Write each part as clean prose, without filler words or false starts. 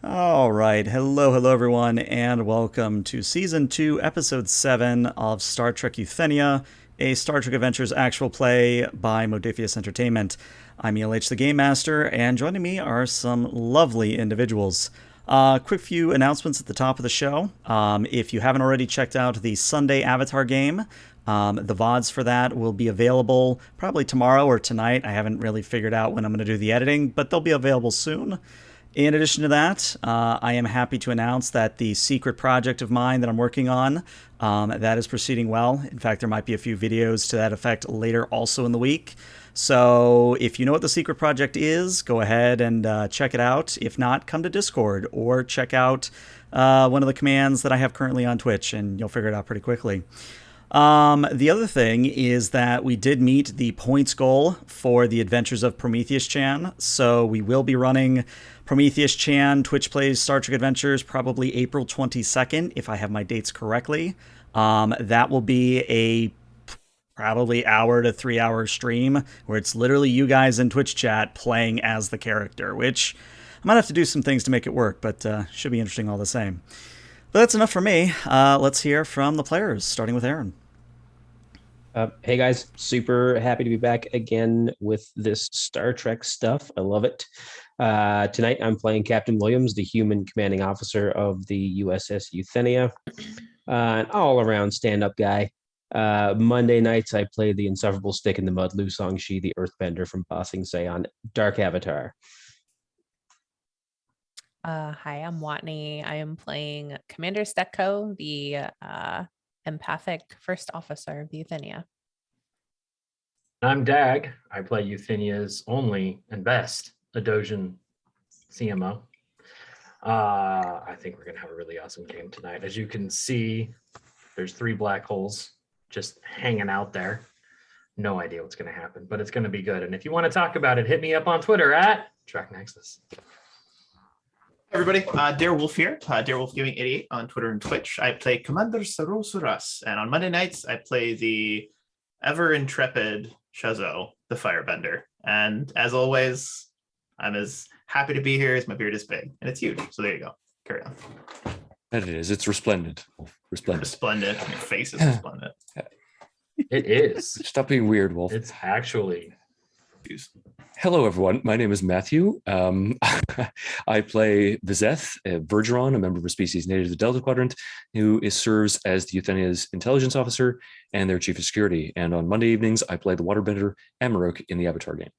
All right. Hello, everyone, and welcome to Season 2, Episode 7 of Star Trek Euthenia, a Star Trek Adventures actual play by Modiphius Entertainment. I'm ELH the Game Master, and joining me are some lovely individuals. Quick few announcements at the top of the show. If you haven't already checked out the Sunday Avatar game, the VODs for that will be available probably tomorrow or tonight. I haven't really figured out when I'm going to do the editing, but they'll be available soon. In addition to that, I am happy to announce that the secret project of mine that I'm working on, that is proceeding well. In fact, there might be a few videos to that effect later also in the week. So if you know what the secret project is, go ahead and check it out. If not, come to Discord or check out one of the commands that I have currently on Twitch, and you'll figure it out pretty quickly. The other thing is that we did meet the points goal for the Adventures of Prometheus Chan, so we will be running Prometheus Chan Twitch Plays Star Trek Adventures probably April 22nd, if I have my dates correctly. That will be a probably hour to 3 hour stream where it's literally you guys in Twitch chat playing as the character, which I might have to do some things to make it work, but should be interesting all the same. But that's enough for me. Let's hear from the players, starting with Aaron. Hey guys, super happy to be back again with this Star Trek stuff. I love it. Tonight I'm playing Captain Williams, the human commanding officer of the USS Euthenia, an all-around stand-up guy. Monday nights I play the insufferable stick in the mud, Lu Song-Shi, the earthbender from Ba Sing Se on Dark Avatar. Hi, I'm Watney. I am playing Commander Stekko, the empathic first officer of the Euthenia. I'm Dag. I play Euthenia's only and best Adosian CMO. I think we're going to have a really awesome game tonight. As you can see, there's 3 black holes just hanging out there. No idea what's going to happen, but it's going to be good. And if you want to talk about it, hit me up on Twitter at TrackNexus. Everybody, Darewolf here, Darewolf Gaming 88 on Twitter and Twitch. I play Commander Saru Suras, and on Monday nights I play the ever intrepid Shazo, the Firebender. And as always, I'm as happy to be here as my beard is big, and it's huge. So there you go. Carry on. That it is. It's resplendent. Resplendent. Resplendent. Your face is resplendent. It is. Stop being weird, Wolf. It's actually. Hello, everyone. My name is Matthew. I play Vizeth, a Vergeron, a member of a species native to the Delta Quadrant, who serves as the Euthenia's intelligence officer and their chief of security. And on Monday evenings, I play the waterbender Amarok in the Avatar game.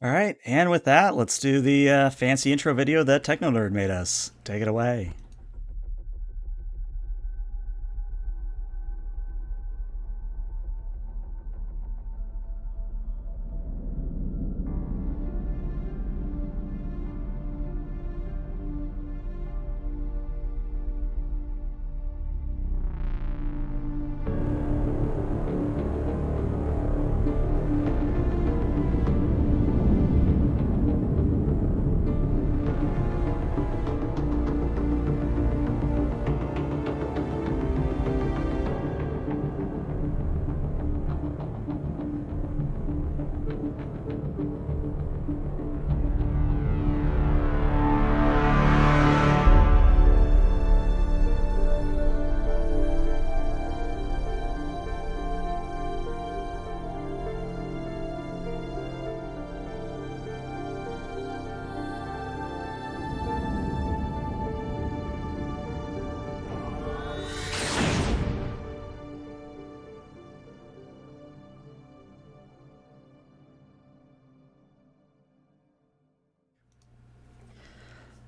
All right, and with that, let's do the fancy intro video that TechnoNerd made us. Take it away.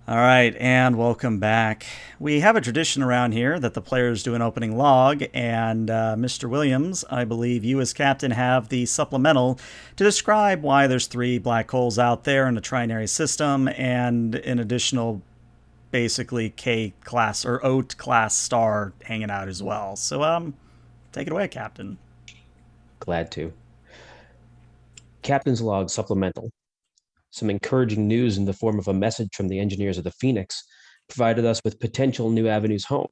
All right, and welcome back. We have a tradition around here that the players do an opening log, and Mr. Williams, I believe you as captain have the supplemental to describe why there's 3 black holes out there in a trinary system and an additional basically K-class or O-class star hanging out as well. So take it away, Captain. Glad to. Captain's Log Supplemental. Some encouraging news in the form of a message from the engineers of the Phoenix provided us with potential new avenues home.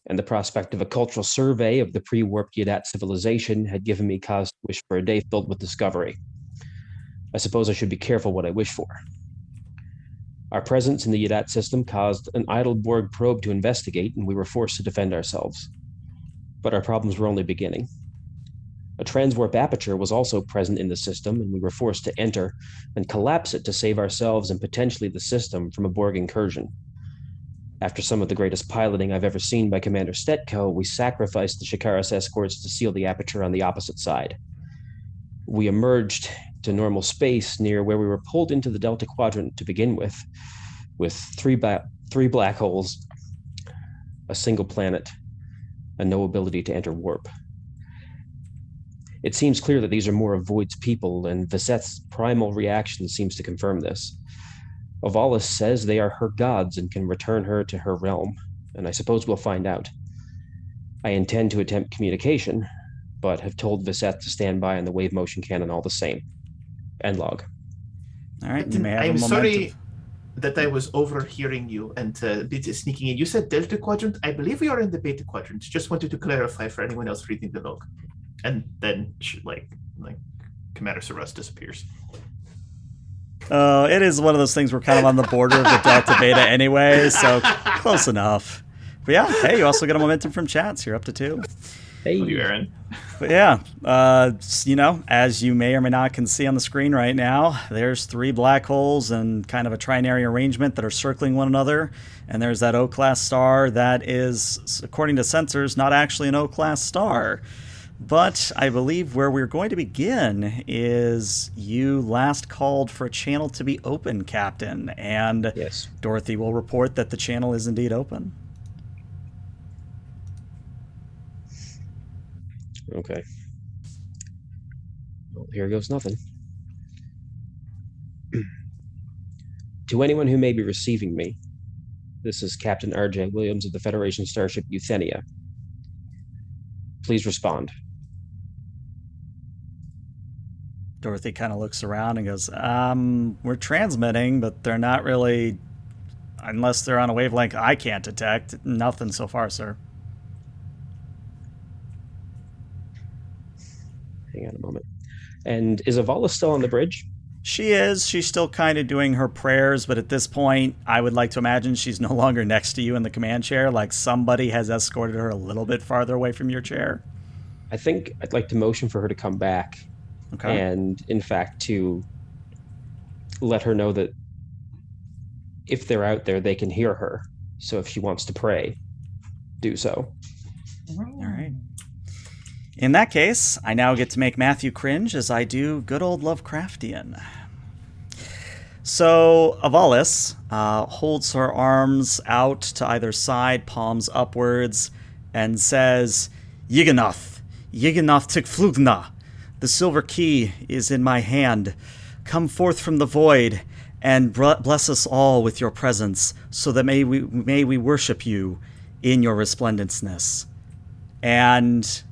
And the prospect of a cultural survey of the pre-warped Yadat civilization had given me cause to wish for a day filled with discovery. I suppose I should be careful what I wish for. Our presence in the Yadat system caused an idle Borg probe to investigate, and we were forced to defend ourselves. But our problems were only beginning. A transwarp aperture was also present in the system, and we were forced to enter and collapse it to save ourselves and potentially the system from a Borg incursion. After some of the greatest piloting I've ever seen by Commander Stetko, we sacrificed the Shikaris escorts to seal the aperture on the opposite side. We emerged to normal space near where we were pulled into the Delta Quadrant to begin with three black holes, a single planet, and no ability to enter warp. It seems clear that these are more of Void's people, and Viseth's primal reaction seems to confirm this. Ovalis says they are her gods and can return her to her realm, and I suppose we'll find out. I intend to attempt communication, but have told Viseth to stand by on the wave motion cannon all the same. End log. All right, you may have I'm a sorry momentum. that I was overhearing you and sneaking in. You said Delta Quadrant. I believe we are in the Beta Quadrant. Just wanted to clarify for anyone else reading the log. And then, like Commander Saras disappears. It is one of those things we're kind of on the border of the Delta Beta anyway, so close enough. But yeah, hey, you also get a momentum from chats. You're up to 2. Hey, Love you, Aaron. But yeah, as you may or may not can see on the screen right now, there's 3 black holes and kind of a trinary arrangement that are circling one another. And there's that O-class star that is, according to sensors, not actually an O-class star. But I believe where we're going to begin is you last called for a channel to be open, Captain. And yes. Dorothy will report that the channel is indeed open. Okay. Well, here goes nothing. To anyone who may be receiving me, this is Captain R.J. Williams of the Federation starship Euthenia. Please respond. Dorothy kind of looks around and goes, we're transmitting, but they're not really, unless they're on a wavelength I can't detect. Nothing so far, sir. Hang on a moment. And is Avala still on the bridge? She is. She's still kind of doing her prayers, but at this point, I would like to imagine she's no longer next to you in the command chair. Like somebody has escorted her a little bit farther away from your chair. I think I'd like to motion for her to come back. Okay. And in fact, to let her know that if they're out there, they can hear her. So if she wants to pray, do so. All right. In that case, I now get to make Matthew cringe as I do good old Lovecraftian. So Avalis holds her arms out to either side, palms upwards, and says, Yiganath Tikflugna. The silver key is in my hand. Come forth from the void and bless us all with your presence, so that may we worship you in your resplendenceness. And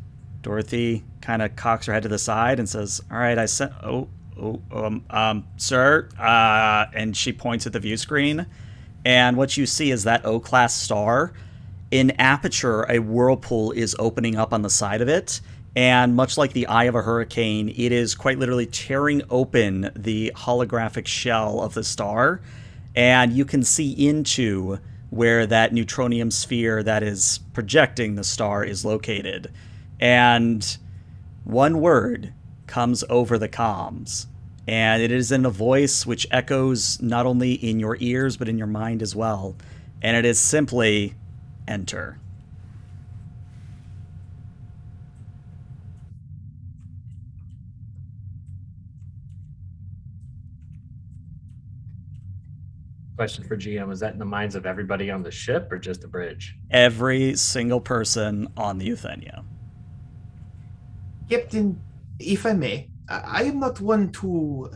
Dorothy kind of cocks her head to the side and says, all right, sir. And she points at the view screen. And what you see is that O-class star. In aperture, a whirlpool is opening up on the side of it. And much like the eye of a hurricane, it is quite literally tearing open the holographic shell of the star. And you can see into where that neutronium sphere that is projecting the star is located. And one word comes over the comms. And it is in a voice which echoes not only in your ears, but in your mind as well. And it is simply, enter. Question for GM, was that in the minds of everybody on the ship or just the bridge? Every single person on the Euthenia. Captain, if I may, I am not one to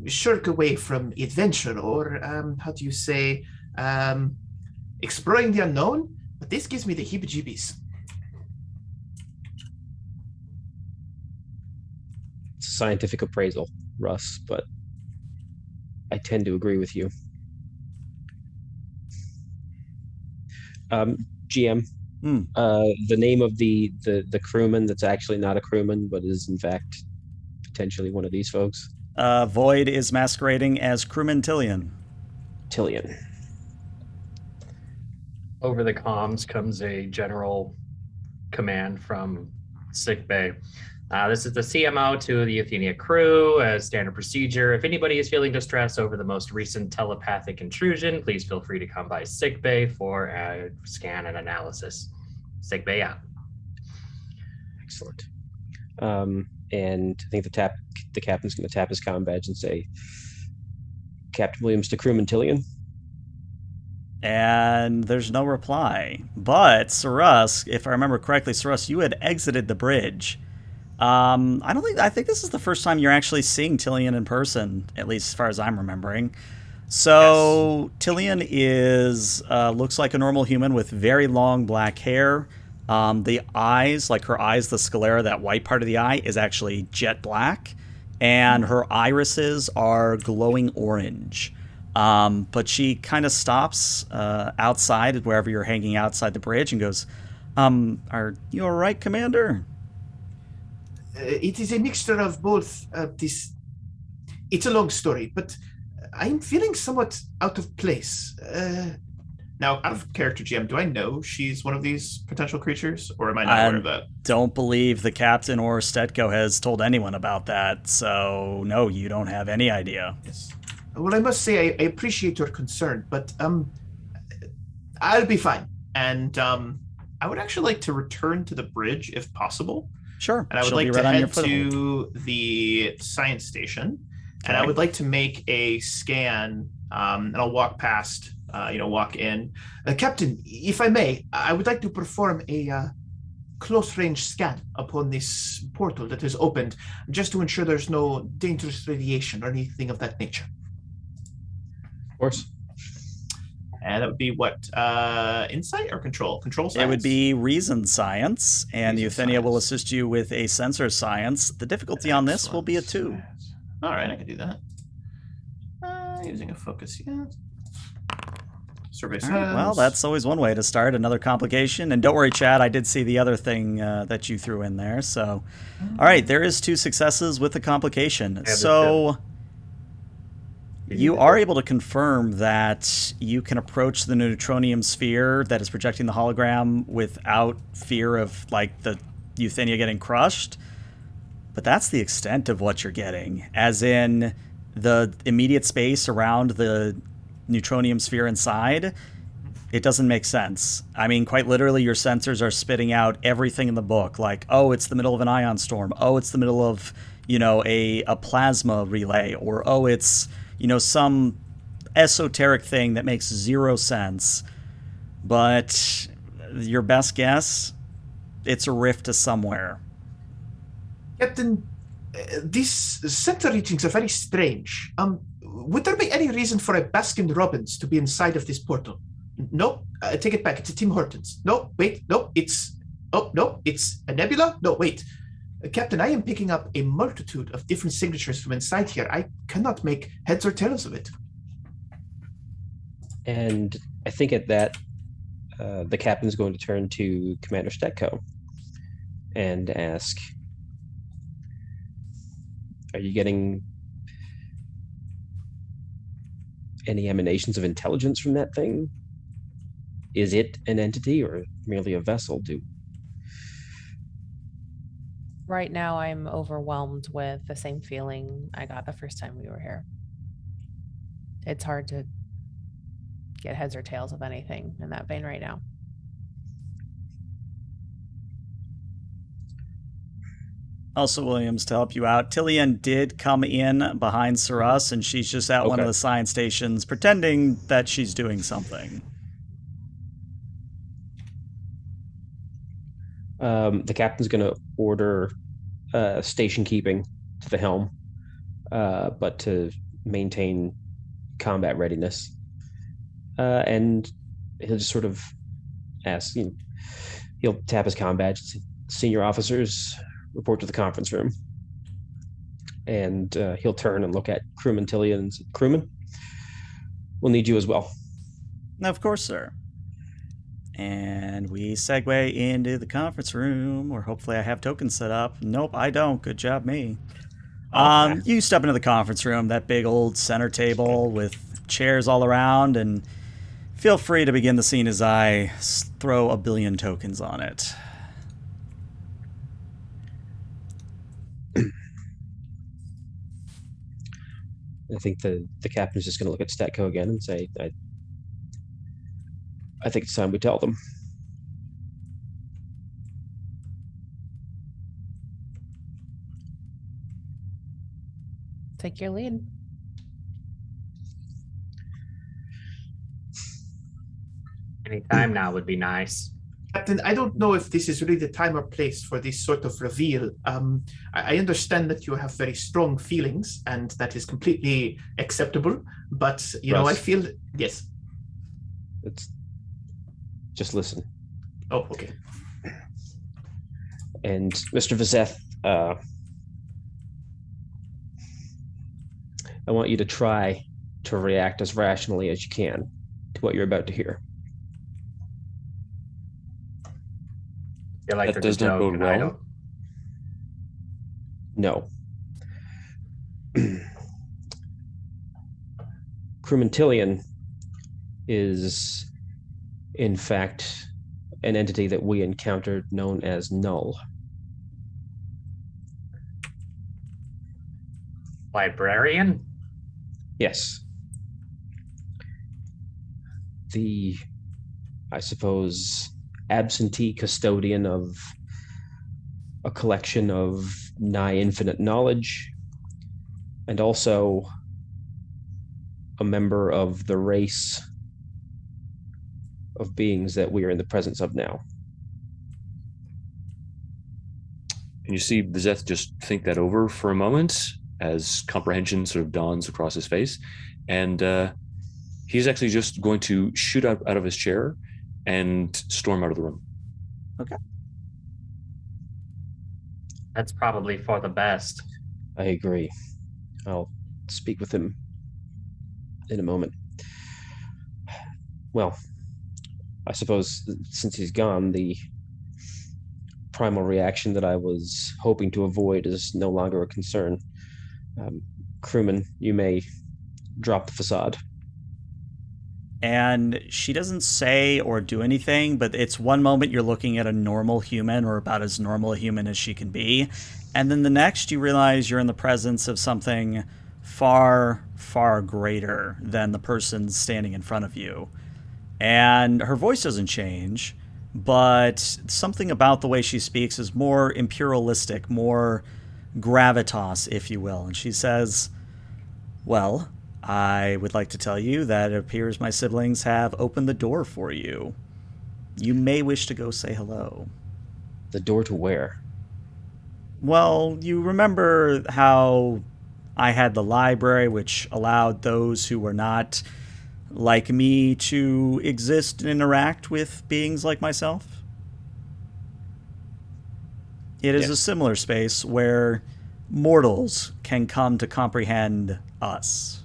shirk away from adventure or, how do you say, exploring the unknown, but this gives me the heebie-jeebies. It's a scientific appraisal, Russ, but I tend to agree with you. GM, the name of the crewman that's actually not a crewman, but is in fact potentially one of these folks. Void is masquerading as Crewman Tillian. Tillian. Over the comms comes a general command from sickbay. This is the CMO to the Euthenia crew. As standard procedure, if anybody is feeling distress over the most recent telepathic intrusion, please feel free to come by sickbay for a scan and analysis. Sickbay out. Excellent. And I think the captain's going to tap his comm badge and say, Captain Williams to crewman Tillian. And there's no reply. But Saras, if I remember correctly, Saras, you had exited the bridge. I think this is the first time you're actually seeing Tillian in person, at least as far as I'm remembering. So yes. Tillian is looks like a normal human with very long black hair. The eyes, like her eyes, the sclera, that white part of the eye, is actually jet black. And her irises are glowing orange. But she kind of stops outside, wherever you're hanging outside the bridge, and goes, are you all right, Commander? It is a mixture of both. It's a long story, but I'm feeling somewhat out of place. Now, out of character, GM, do I know she's one of these potential creatures, or am I not aware of that? Don't believe the captain or Stetko has told anyone about that, so no, you don't have any idea. Yes. Well, I must say I appreciate your concern, but I'll be fine. And I would actually like to return to the bridge if possible. Sure. And I would like to head to the science station. Okay. And I would like to make a scan, and I'll walk past, walk in. Captain, if I may, I would like to perform a close-range scan upon this portal that is opened, just to ensure there's no dangerous radiation or anything of that nature. Of course. And that would be what? Insight or control? Control science? It would be reason science, and Euthenia will assist you with a sensor science. The difficulty on this will be a 2. All right, I can do that. Using a focus, yeah. Survey science. Right, well, that's always one way to start. Another complication. And don't worry, Chad, I did see the other thing that you threw in there. So, all right, there is 2 successes with the complication. So you are able to confirm that you can approach the neutronium sphere that is projecting the hologram without fear of, like, the Euthenia getting crushed. But that's the extent of what you're getting, as in the immediate space around the neutronium sphere inside. It doesn't make sense. I mean, quite literally, your sensors are spitting out everything in the book, like, oh, it's the middle of an ion storm. Oh, it's the middle of, a plasma relay. Or, oh, it's, some esoteric thing that makes 0 sense. But your best guess, it's a rift to somewhere. Captain, these center readings are very strange. Would there be any reason for a Baskin-Robbins to be inside of this portal? No, I take it back. It's a Tim Hortons. No, wait, no, it's a nebula. No, wait. Captain, I am picking up a multitude of different signatures from inside here. I cannot make heads or tails of it. And I think at that, the captain's going to turn to Commander Stetko and ask, are you getting any emanations of intelligence from that thing? Is it an entity or merely a vessel? Right now, I'm overwhelmed with the same feeling I got the first time we were here. It's hard to get heads or tails of anything in that vein right now. Also, Williams, to help you out, Tillian did come in behind Saras, and she's just at one of the science stations pretending that she's doing something. The captain's going to order station keeping to the helm, but to maintain combat readiness. And he'll just sort of ask, he'll tap his comm badge, senior officers, report to the conference room. And he'll turn and look at crewman Tillian and say, crewman, we'll need you as well. Of course, sir. And we segue into the conference room, where hopefully I have tokens set up. Nope, I don't. Good job, me. Okay. You step into the conference room, that big old center table with chairs all around, and feel free to begin the scene as I throw a billion tokens on it. I think the captain's just going to look at Statco again and say, I think it's time we tell them. Take your lead. Any time now would be nice. Captain, I don't know if this is really the time or place for this sort of reveal. I understand that you have very strong feelings, and that is completely acceptable. But, you know, I feel... Yes. It's just listen. Oh, okay. And Mr. Vizeth, I want you to try to react as rationally as you can to what you're about to hear. I feel like That does not bode well. No. Crewman Tillian is, in fact, an entity that we encountered known as Null. Librarian? Yes. The, I suppose, absentee custodian of a collection of nigh infinite knowledge, and also a member of the race of beings that we are in the presence of now. And you see Vizeth just think that over for a moment as comprehension sort of dawns across his face. And he's actually just going to shoot out of his chair and storm out of the room. Okay. That's probably for the best. I agree. I'll speak with him in a moment. Well, I suppose since he's gone, the primal reaction that I was hoping to avoid is no longer a concern. Crewman, you may drop the facade. And she doesn't say or do anything, but it's one moment you're looking at a normal human, or about as normal a human as she can be. And then the next you realize you're in the presence of something far, far greater than the person standing in front of you. And her voice doesn't change, but something about the way she speaks is more imperialistic, more gravitas, if you will. And she says, well, I would like to tell you that it appears my siblings have opened the door for you. You may wish to go say hello. The door to where? Well, you remember how I had the library, which allowed those who were not like me to exist and interact with beings like myself? It is a similar space where mortals can come to comprehend us.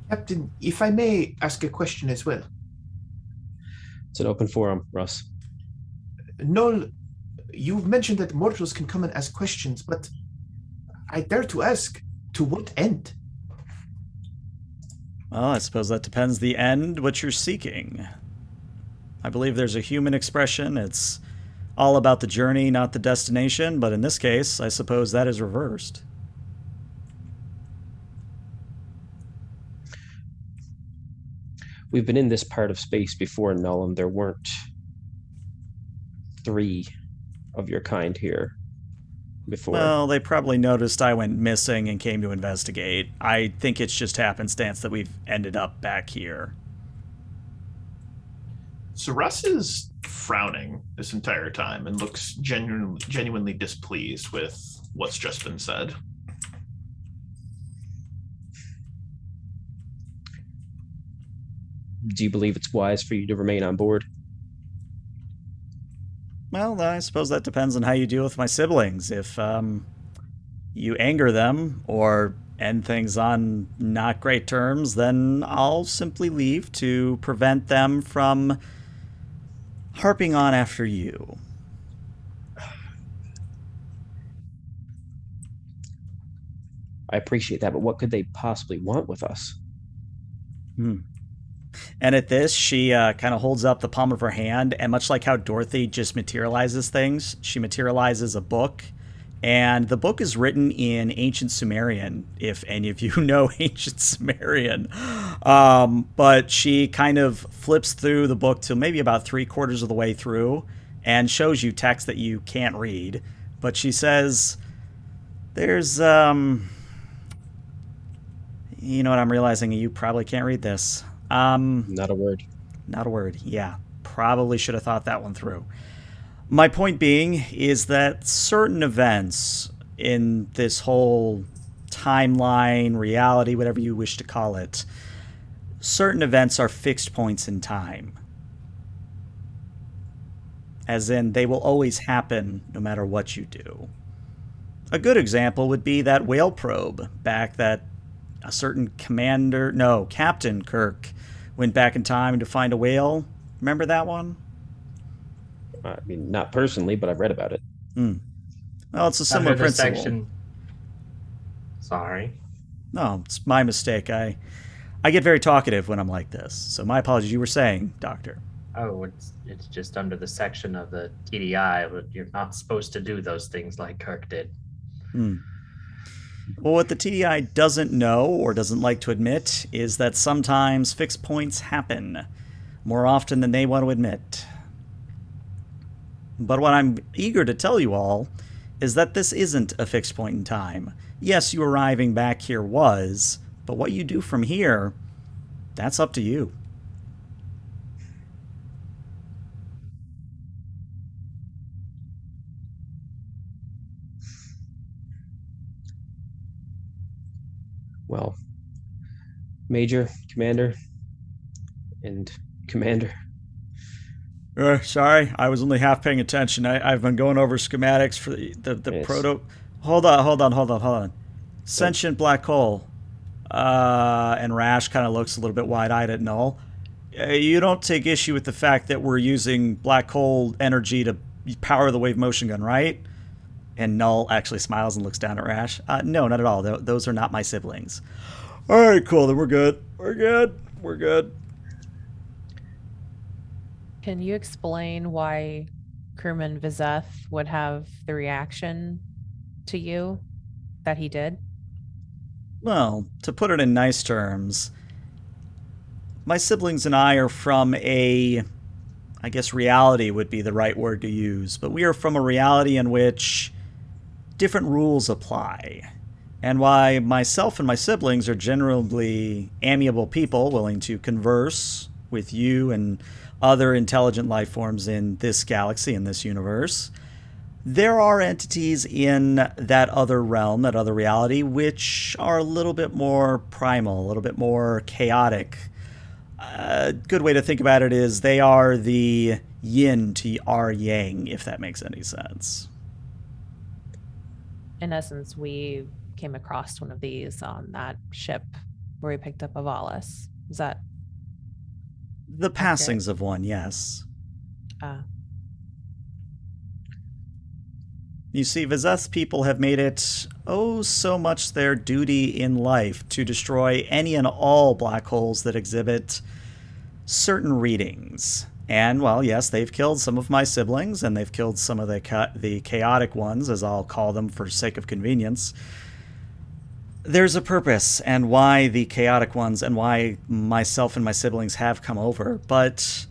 Captain, if I may ask a question as well. It's an open forum, Russ. Noel, you mentioned that mortals can come and ask questions, but I dare to ask, to what end? Well, I suppose that depends the end, what you're seeking. I believe there's a human expression. It's all about the journey, not the destination, but in this case, I suppose that is reversed. We've been in this part of space before, Null, and there weren't 3 of your kind here before. Well, they probably noticed I went missing and came to investigate. I think it's just happenstance that we've ended up back here. So Russ is frowning this entire time and looks genuinely displeased with what's just been said. Do you believe it's wise for you to remain on board? Well, I suppose that depends on how you deal with my siblings. If you anger them or end things on not great terms, then I'll simply leave to prevent them from harping on after you. I appreciate that, but what could they possibly want with us? And at this, she kind of holds up the palm of her hand, and much like how Dorothy just materializes things, she materializes a book. And the book is written in ancient Sumerian, if any of you know ancient Sumerian. But she kind of flips through the book to maybe about 3/4 of the way through and shows you text that you can't read. But she says, there's, you know what I'm realizing? You probably can't read this. Not a word. Not a word. Yeah. Probably should have thought that one through. My point being is that certain events in this whole timeline, reality, whatever you wish to call it, certain events are fixed points in time. As in, they will always happen no matter what you do. A good example would be that whale probe back that a certain Captain Kirk went back in time to find a whale. Remember that one? I mean, not personally, but I've read about it. Well, it's a similar Under the principle. section. Sorry. No, it's my mistake. I get very talkative when I'm like this. So my apologies. You were saying, Doctor. Oh, it's just under the section of the TDI, but you're not supposed to do those things like Kirk did. Well, what the TDI doesn't know or doesn't like to admit is that sometimes fixed points happen more often than they want to admit. But what I'm eager to tell you all is that this isn't a fixed point in time. Yes, you arriving back here was, but what you do from here, that's up to you. Well, Major, Commander, and Commander. Sorry, I was only half paying attention. I've been going over schematics for the Yes. proto. Hold on. Sentient black hole. And Rash kind of looks a little bit wide-eyed at Null. You don't take issue with the fact that we're using black hole energy to power the wave motion gun, right? And Null actually smiles and looks down at Rash. No, not at all. Those are not my siblings. All right, cool. Then we're good. We're good. Can you explain why crewman Vizeth would have the reaction to you that he did? Well, to put it in nice terms, my siblings and I are from I guess reality would be the right word to use, but we are from a reality in which different rules apply. And why myself and my siblings are generally amiable people willing to converse with you and other intelligent life forms in this galaxy, in this universe, there are entities in that other realm, that other reality, which are a little bit more primal, a little bit more chaotic. A good way to think about it is they are the yin to our yang, if that makes any sense. In essence, we came across one of these on that ship where we picked up Avalis. Is that The passings of one, yes. You see, Vizeth's people have made it so much their duty in life to destroy any and all black holes that exhibit certain readings. And, well, yes, they've killed some of my siblings, and they've killed some of the chaotic ones, as I'll call them for sake of convenience. There's a purpose and why the chaotic ones and why myself and my siblings have come over, but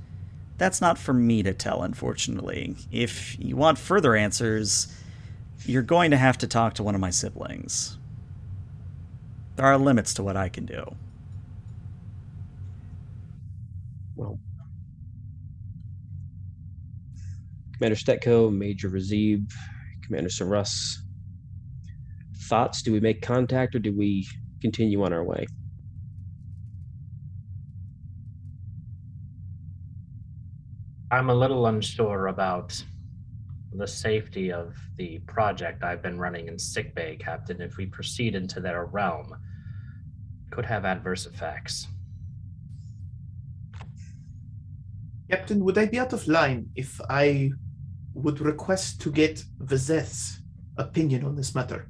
that's not for me to tell, unfortunately. If you want further answers, you're going to have to talk to one of my siblings. There are limits to what I can do. Well, Commander Stetko, Major Razib, Commander Sarus. Thoughts? Do we make contact or do we continue on our way? I'm a little unsure about the safety of the project I've been running in sickbay, Captain. If we proceed into their realm, it could have adverse effects. Captain, would I be out of line if I would request to get Vizeth's opinion on this matter?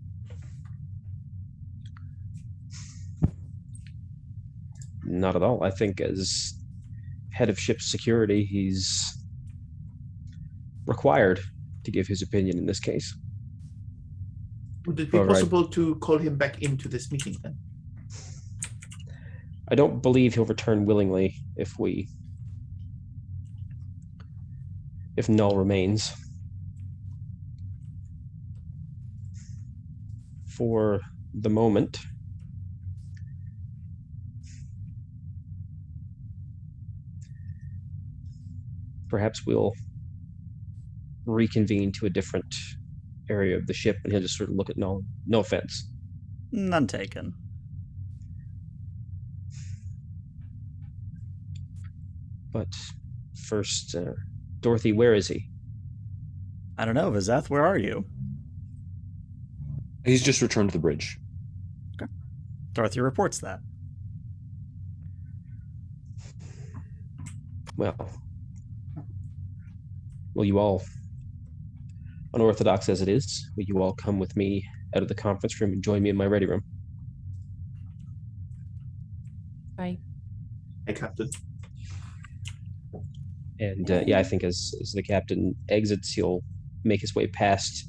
Not at all. I think as head of ship security, he's required to give his opinion in this case. Would it be possible to call him back into this meeting then? I don't believe he'll return willingly if Null remains. For the moment, perhaps we'll reconvene to a different area of the ship and he'll just sort of look at Null. No offense. None taken. But first, Dorothy, where is he? I don't know, Vizeth, where are you? He's just returned to the bridge. Okay. Dorothy reports that. Well, will you all, unorthodox as it is, will you all come with me out of the conference room and join me in my ready room? Bye. Hey, Captain. And I think as the captain exits, he'll make his way past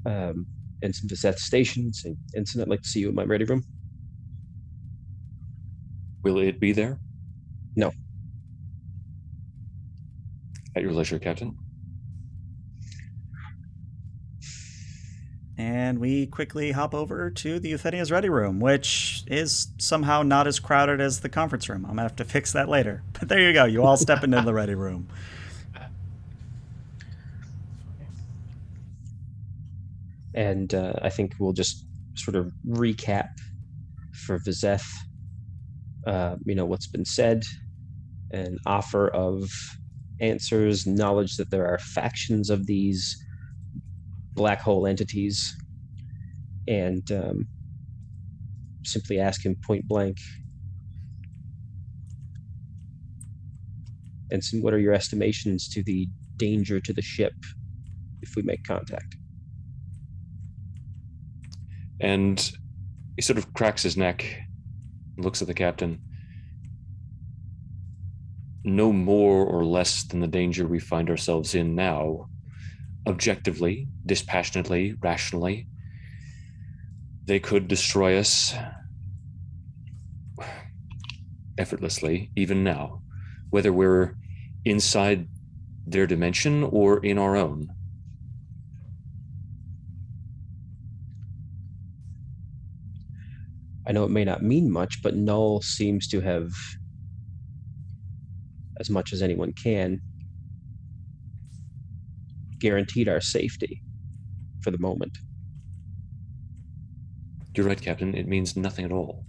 Ensign Vizeth's station, saying, Ensign, I'd like to see you in my ready room. Will it be there? No. At your leisure, Captain. And we quickly hop over to the Euthenia's ready room, which is somehow not as crowded as the conference room. I'm going to have to fix that later. But there you go. You all step into the ready room. And I think we'll just sort of recap for Vizeth, what's been said, an offer of answers, knowledge that there are factions of these black hole entities, and simply ask him point blank, Ensign, what are your estimations to the danger to the ship if we make contact? And he sort of cracks his neck, looks at the captain. No more or less than the danger we find ourselves in now. Objectively, dispassionately, rationally, they could destroy us effortlessly, even now, whether we're inside their dimension or in our own. I know it may not mean much, but Null seems to have, as much as anyone can, guaranteed our safety for the moment. You're right, Captain. It means nothing at all.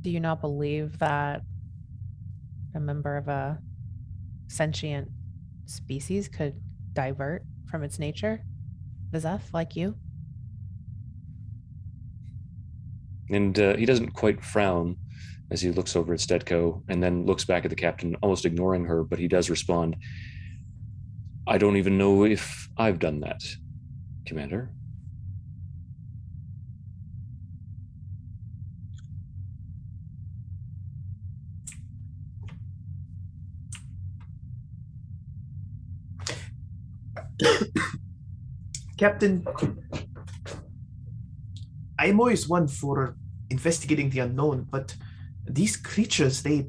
Do you not believe that a member of a sentient species could divert from its nature? Vizeth, like you? And he doesn't quite frown as he looks over at Stetko and then looks back at the captain, almost ignoring her, but he does respond, I don't even know if I've done that, Commander. Captain, I am always one for investigating the unknown, but these creatures, they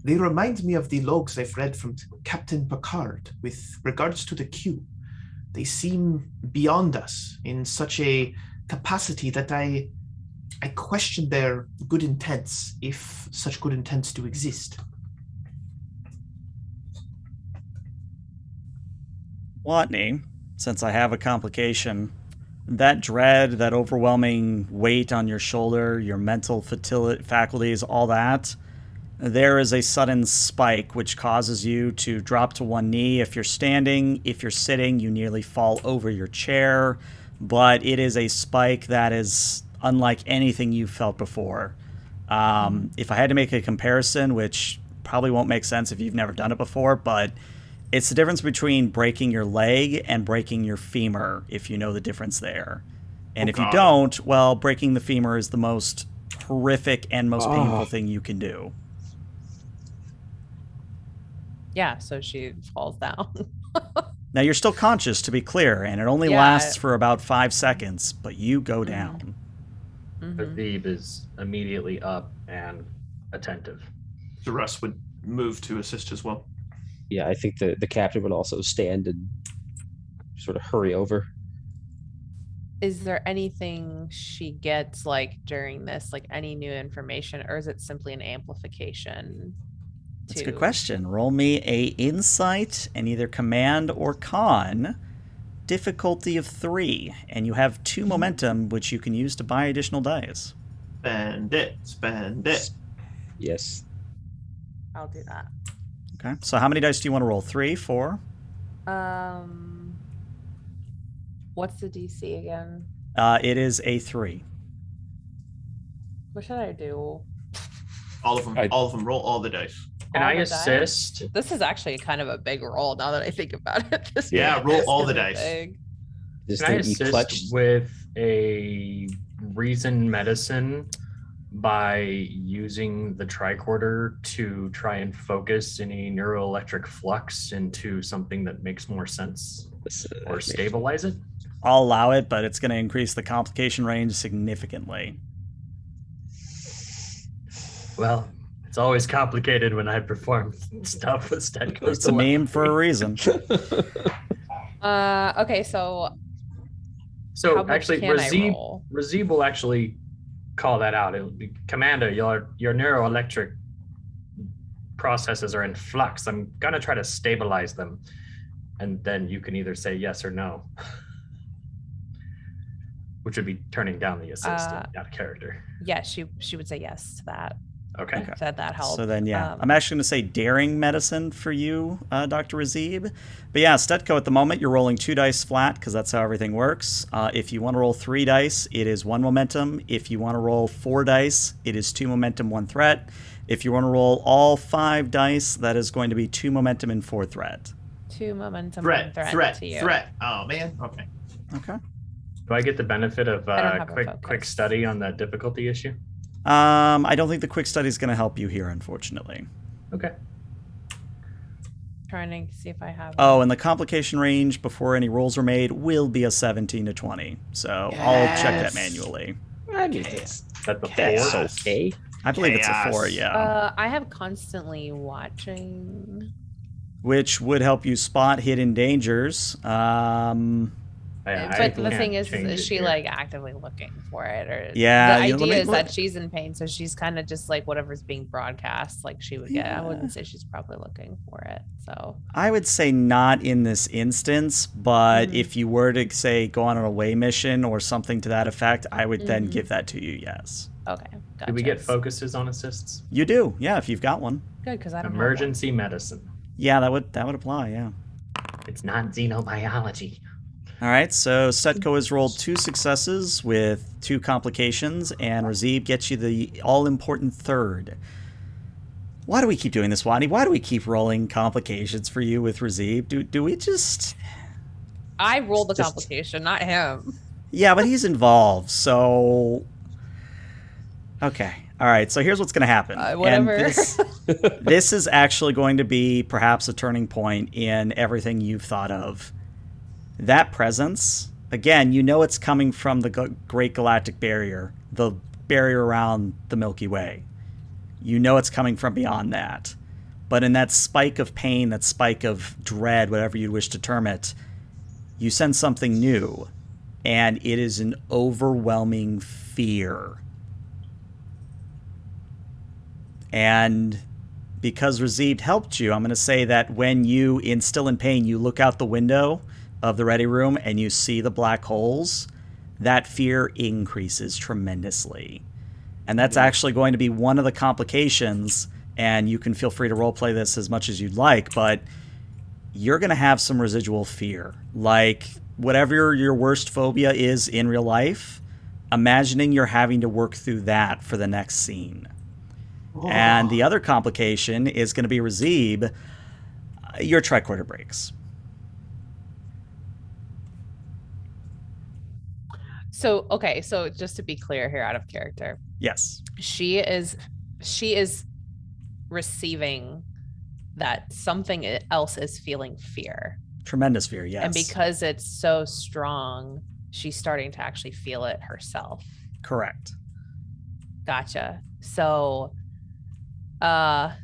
remind me of the logs I've read from Captain Picard with regards to the Q. They seem beyond us in such a capacity that I question their good intents, if such good intents do exist. Watney, since I have a complication, that dread, that overwhelming weight on your shoulder, your mental faculties, all that, there is a sudden spike which causes you to drop to one knee. If you're standing, if you're sitting, you nearly fall over your chair, but it is a spike that is unlike anything you've felt before. If I had to make a comparison, which probably won't make sense if you've never done it before, but It's the difference between breaking your leg and breaking your femur, if you know the difference there. And if you don't, well, breaking the femur is the most horrific and most painful thing you can do. Yeah, so she falls down. Now, you're still conscious, to be clear, and it only lasts for about 5 seconds, but you go down. Veeb is immediately up and attentive. So Russ would move to assist as well. Yeah, I think the captain would also stand and sort of hurry over. Is there anything she gets like during this, like any new information, or is it simply an amplification? That's a good question. Roll me a insight and either command or con, difficulty of 3, and you have 2 momentum, which you can use to buy additional dice. Spend it. Spend it. Yes. I'll do that. Okay. So how many dice do you want to roll? 3, 4? What's the DC again? It is a 3. What should I do? All of them. All of them. Roll all the dice. Can All I the assist? dice? This is actually kind of a big roll now that I think about it. Roll all the dice. This Can I thing you clutched. assist with a reason medicine by using the tricorder to try and focus any neuroelectric flux into something that makes more sense or stabilize it? I'll allow it, but it's going to increase the complication range significantly. Well, it's always complicated when I perform stuff with Stetco. It's a meme for a reason. Okay, so how much actually, can I roll? Razib will actually call that out. It'll be, Commander, your neuroelectric processes are in flux. I'm gonna try to stabilize them, and then you can either say yes or no, which would be turning down the assist out of character. Yeah, she would say yes to that. Okay. Said that helped. So then, I'm actually going to say daring medicine for you, Dr. Razib. But yeah, Stetco, at the moment, you're rolling 2 dice flat because that's how everything works. If you want to roll 3 dice, it is 1 momentum. If you want to roll 4 dice, it is 2 momentum, 1 threat. If you want to roll all 5 dice, that is going to be 2 momentum and 4 threat. 2 momentum, 1 threat to you. Threat. Oh, man. Okay. Okay. Do I get the benefit of quick study on that difficulty issue? I don't think the quick study is going to help you here, unfortunately. Okay. Trying to see if I have. Oh, and the complication range before any rolls are made will be a 17 to 20. So I'll check that manually. I mean, that's okay. I believe it's a 4, yeah. I have constantly watching, which would help you spot hidden dangers. But the thing is she like actively looking for it, or the idea is that she's in pain, so she's kind of just like whatever's being broadcast, like she would get. I wouldn't say she's probably looking for it. So I would say not in this instance, but if you were to say go on an away mission or something to that effect, I would then give that to you. Yes. Okay. Gotcha. Do we get focuses on assists? You do, yeah. If you've got one. Good, because I don't. Emergency medicine. Yeah, that would apply. Yeah. It's not xenobiology. All right, so Stetco has rolled 2 successes with 2 complications, and Razib gets you the all-important 3rd. Why do we keep doing this, Wadi? Why do we keep rolling complications for you with Razib? Do we just... I rolled the complication, not him. Yeah, but he's involved, so... Okay, all right, so here's what's going to happen. Whatever. And this is actually going to be perhaps a turning point in everything you've thought of. That presence, again, you know it's coming from the Great Galactic Barrier, the barrier around the Milky Way. You know it's coming from beyond that. But in that spike of pain, that spike of dread, whatever you wish to term it, you sense something new, and it is an overwhelming fear. And because Razib helped you, I'm going to say that when you, still in pain, you look out the window of the ready room and you see the black holes, that fear increases tremendously. And that's actually going to be one of the complications, and you can feel free to roleplay this as much as you'd like, but you're going to have some residual fear. Like, whatever your worst phobia is in real life, imagining you're having to work through that for the next scene. And the other complication is going to be Razib. Your tricorder breaks. So, okay, so just to be clear here, out of character, Yes. she is receiving that something else is feeling fear. Tremendous fear, yes. And because it's so strong, she's starting to actually feel it herself. Correct. Gotcha. So, okay.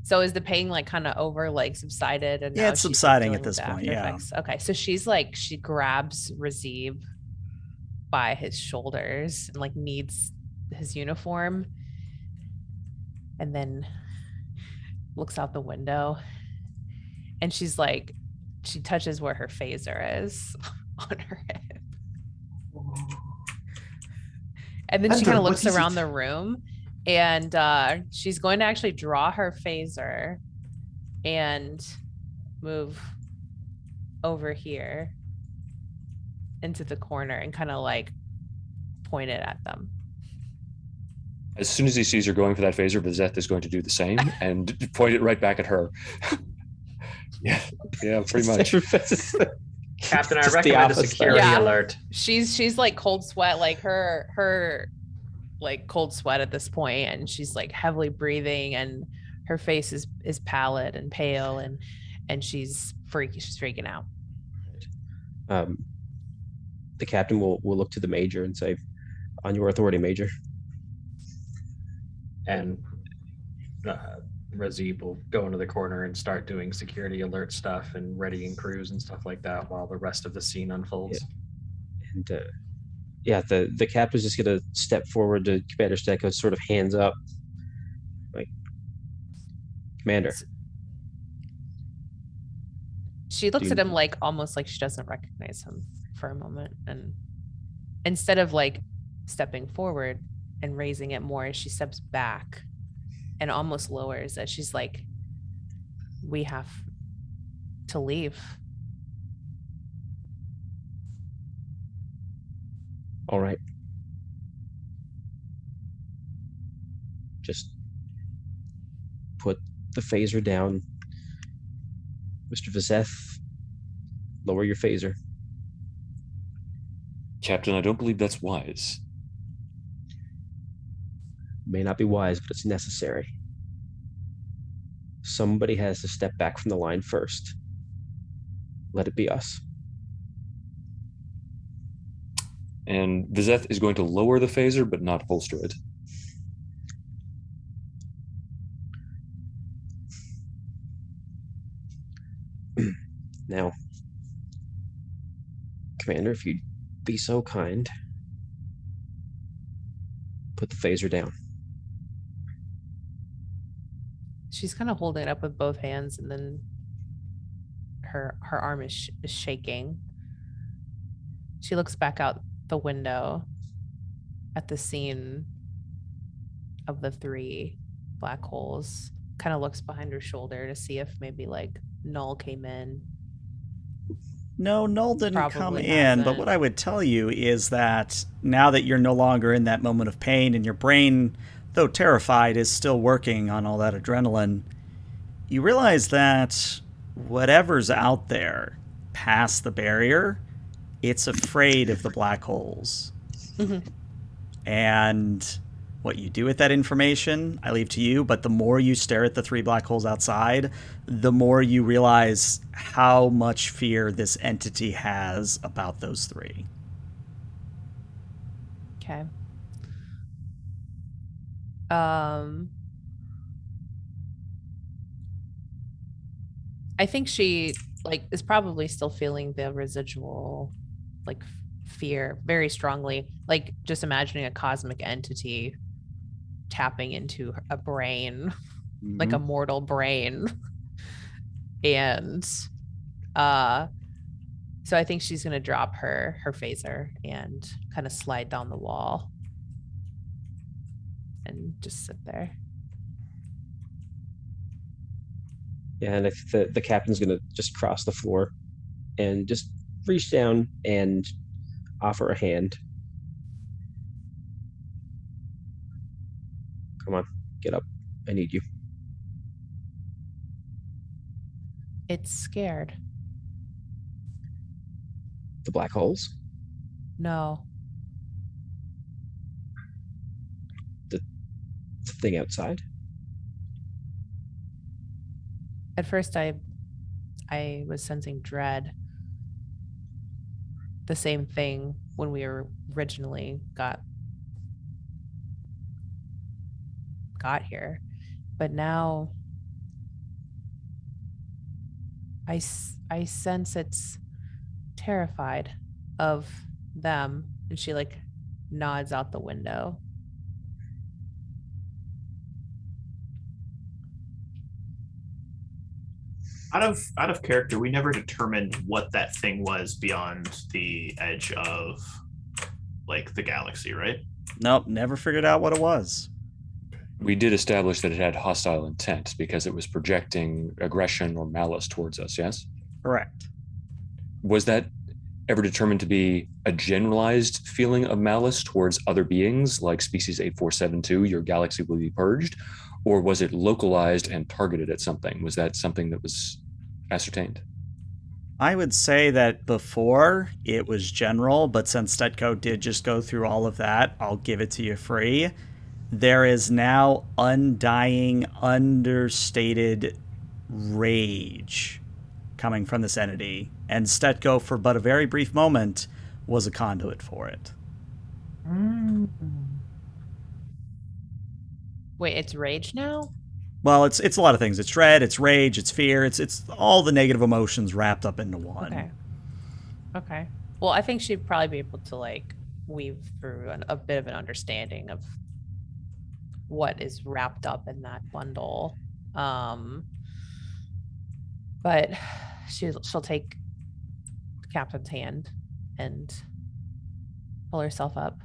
So is the pain like kind of over, like subsided, and Yeah, now it's she's subsiding dealing at this with the point, after yeah. effects? Okay, so she grabs Razib by his shoulders and like needs his uniform, and then looks out the window, and she touches where her phaser is on her hip, and then she kind of looks around the room, and she's going to actually draw her phaser and move over here into the corner and kind of like point it at them. As soon as he sees her going for that phaser, Vizeth is going to do the same and point it right back at her. Yeah, pretty much. Captain, I recommend a security alert. She's like cold sweat, like her like cold sweat at this point, and she's like heavily breathing, and her face is pallid and pale, and she's freaking out. The captain will look to the major and say, "On your authority, Major." And Razib will go into the corner and start doing security alert stuff and readying crews and stuff like that while the rest of the scene unfolds. Yeah. And the captain's just gonna step forward to Commander Stecco, sort of hands up, like, "Commander." She looks at him like almost like she doesn't recognize him for a moment, and instead of like stepping forward and raising it more, she steps back and almost lowers it. She's like, "We have to leave." All right. Just put the phaser down. Mr. Vizeth, lower your phaser. Captain, I don't believe that's wise. May not be wise, but it's necessary. Somebody has to step back from the line first. Let it be us. And Vizeth is going to lower the phaser, but not holster it. Now, Commander, if you'd be so kind, put the phaser down. She's kind of holding it up with both hands, and then her arm is shaking. She looks back out the window at the scene of the 3 black holes, kind of looks behind her shoulder to see if maybe like Null came in. No, Null didn't Probably come in, hasn't. but what I would tell you is that now that you're no longer in that moment of pain and your brain, though terrified, is still working on all that adrenaline, you realize that whatever's out there past the barrier, it's afraid of the black holes. Mm-hmm. And what you do with that information, I leave to you, but the more you stare at the 3 black holes outside, the more you realize how much fear this entity has about those 3. Okay. I think she like is probably still feeling the residual like fear very strongly, like just imagining a cosmic entity tapping into a brain, like a mortal brain. And so I think she's gonna drop her phaser and kind of slide down the wall and just sit there. Yeah, and I think the captain's gonna just cross the floor and just reach down and offer a hand. Come on, get up. I need you. It's scared. The black holes? No. The thing outside? At first I was sensing dread. The same thing when we originally got here. But now I sense it's terrified of them. And she like nods out the window. Out of character, we never determined what that thing was beyond the edge of like the galaxy, right? Nope, never figured out what it was. We did establish that it had hostile intent because it was projecting aggression or malice towards us, yes? Correct. Was that ever determined to be a generalized feeling of malice towards other beings like species 8472, your galaxy will be purged? Or was it localized and targeted at something? Was that something that was ascertained? I would say that before it was general, but since Stetco did just go through all of that, I'll give it to you free. There is now undying, understated rage coming from this entity, and Stetco, for but a very brief moment, was a conduit for it. Wait, it's rage now? Well, it's a lot of things. It's dread, it's rage, it's fear, it's all the negative emotions wrapped up into one. Okay. Well, I think she'd probably be able to like weave through a bit of an understanding of what is wrapped up in that bundle. But she'll take the captain's hand and pull herself up.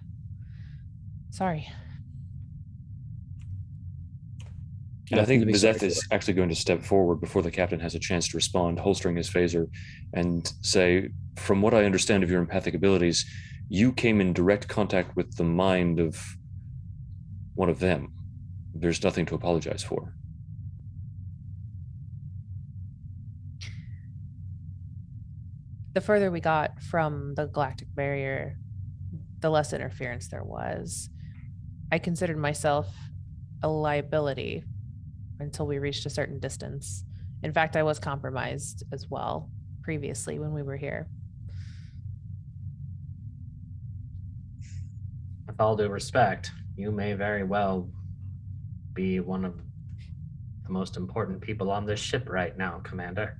Sorry. And I think Vizeth is actually going to step forward before the captain has a chance to respond, holstering his phaser, and say, from what I understand of your empathic abilities, you came in direct contact with the mind of one of them. There's nothing to apologize for. The further we got from the galactic barrier, the less interference there was. I considered myself a liability until we reached a certain distance. In fact, I was compromised as well previously when we were here. With all due respect, you may very well be one of the most important people on this ship right now, Commander.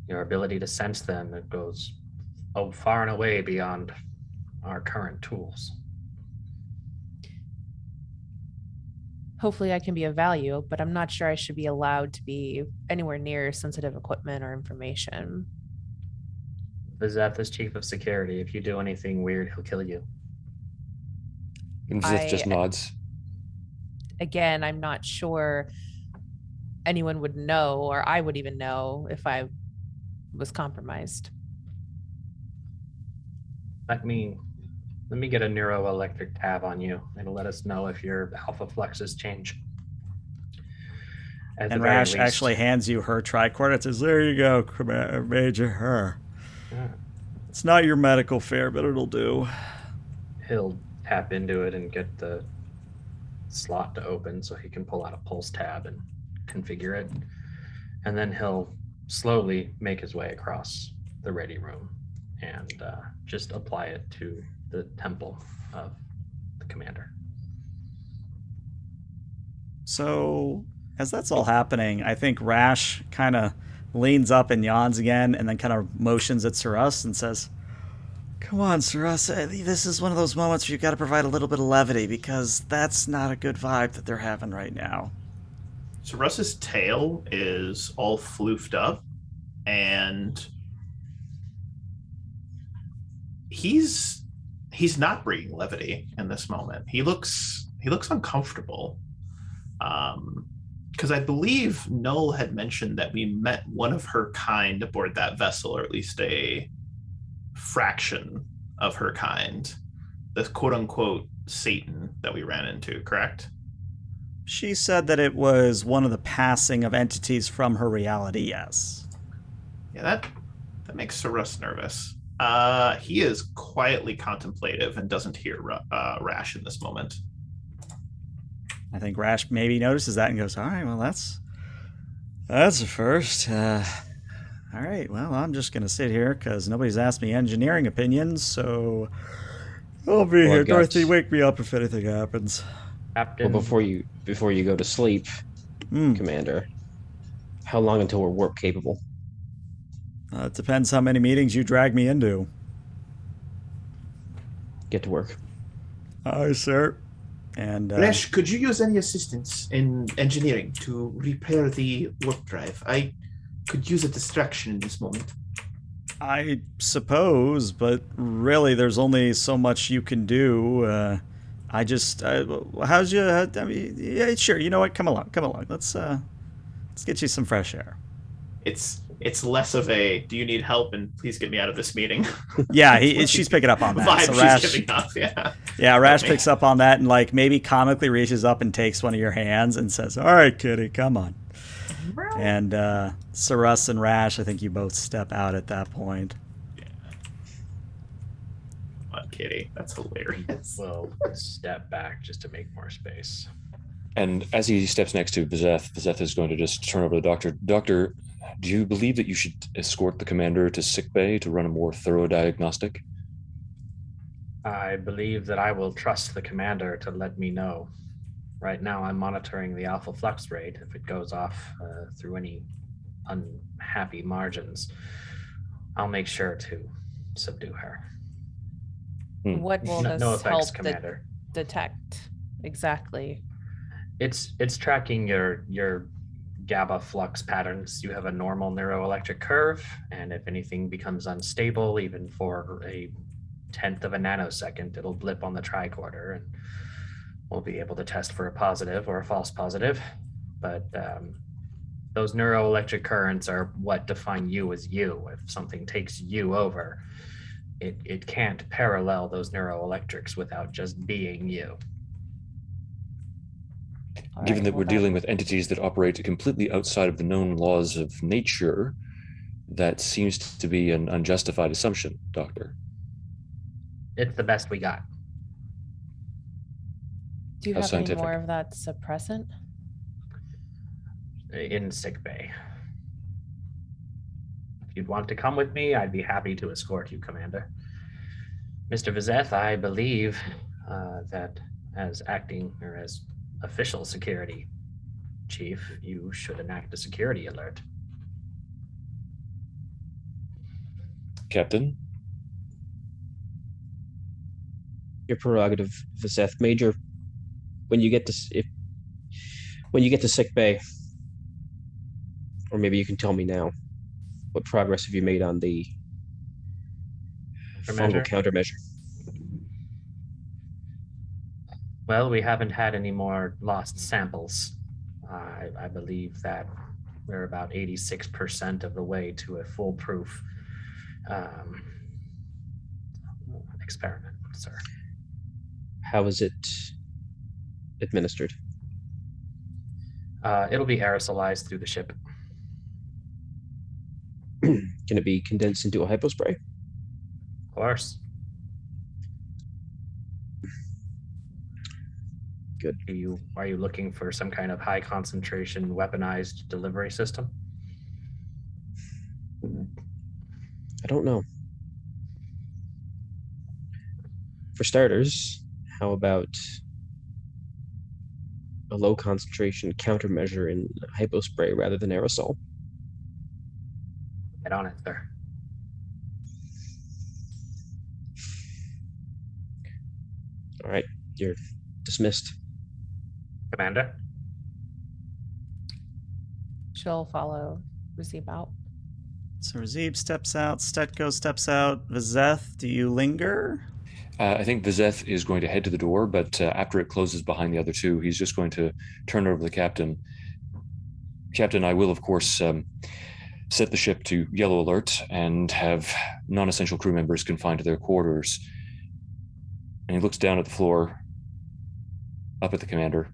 Your ability to sense them, it goes far and away beyond our current tools. Hopefully I can be of value, but I'm not sure I should be allowed to be anywhere near sensitive equipment or information. Vizeth is chief of security. If you do anything weird, he'll kill you. And Vizeth just nods. Again, I'm not sure anyone would know, or I would even know if I was compromised. Let me get a neuroelectric tab on you. It'll let us know if your alpha fluxes change. And Rash actually hands you her tricorder. It says, there you go, Major. Her. Yeah. It's not your medical fare, but it'll do. He'll tap into it and get the slot to open so he can pull out a pulse tab and configure it. And then he'll slowly make his way across the ready room and just apply it to the temple of the commander. So as that's all happening, I think Rash kind of leans up and yawns again and then kind of motions at Saras and says, come on, Saras, this is one of those moments where you've got to provide a little bit of levity because that's not a good vibe that they're having right now. Saras's tail is all floofed up and he's not bringing levity in this moment. He looks uncomfortable. Because I believe Null had mentioned that we met one of her kind aboard that vessel, or at least a fraction of her kind. The quote-unquote Satan that we ran into, correct? She said that it was one of the passing of entities from her reality, yes. Yeah, that makes Sarus nervous. He is quietly contemplative and doesn't hear Rash in this moment. I think Rash maybe notices that and goes, all right, well, that's a first. All right, well, I'm just going to sit here because nobody's asked me engineering opinions, so I'll be here. Dorothy, wake me up if anything happens. Captain. Well, before you go to sleep, Commander, how long until we're warp capable? It depends how many meetings you drag me into. Get to work. Aye, sir. And Rash, could you use any assistance in engineering to repair the warp drive? I could use a distraction in this moment. I suppose, but really, there's only so much you can do. I just, how's you? I mean, yeah, sure. You know what? Come along. Let's get you some fresh air. It's less of a do you need help and please get me out of this meeting. Yeah, she's picking up on that. Vibe So Rash, she's giving off, yeah. Yeah, Rash picks up on that and like maybe comically reaches up and takes one of your hands and says, "All right, kitty, come on." And Sarus and Rash, I think you both step out at that point. Yeah. Come on, kitty. That's hilarious. We'll step back just to make more space. And as he steps next to Vizeth is going to just turn over to the doctor. Doctor, do you believe that you should escort the commander to sickbay to run a more thorough diagnostic? I believe that I will trust the commander to let me know. Right now, I'm monitoring the alpha flux rate. If it goes off through any unhappy margins, I'll make sure to subdue her. What will this no effects, help Commander. detect exactly? It's tracking your GABA flux patterns. You have a normal neuroelectric curve, and if anything becomes unstable, even for a tenth of a nanosecond, it'll blip on the tricorder, and we'll be able to test for a positive or a false positive. But those neuroelectric currents are what define you as you. If something takes you over, it can't parallel those neuroelectrics without just being you. Given that we're dealing with entities that operate completely outside of the known laws of nature, that seems to be an unjustified assumption, Doctor. It's the best we got. Do you have any more of that suppressant? In sickbay. If you'd want to come with me, I'd be happy to escort you, Commander. Mr. Vizeth, I believe that as acting or as official security chief, you should enact a security alert. Captain? Your prerogative, Vizeth. Major, when you get to sick bay, or maybe you can tell me now, what progress have you made on the fungal countermeasure? Well, we haven't had any more lost samples. I believe that we're about 86% of the way to a foolproof experiment, sir. How is it administered? It'll be aerosolized through the ship. Can it be condensed into a hypospray? Of course. Good. Are you looking for some kind of high concentration weaponized delivery system? I don't know. For starters, how about a low concentration countermeasure in hypospray rather than aerosol? Get on it, sir. All right, you're dismissed. Commander? She'll follow Razib out. So Razib steps out, Stetko steps out. Vizeth, do you linger? I think Vizeth is going to head to the door, but after it closes behind the other two, he's just going to turn over to the captain. Captain, I will, of course, set the ship to yellow alert and have non-essential crew members confined to their quarters. And he looks down at the floor, up at the commander.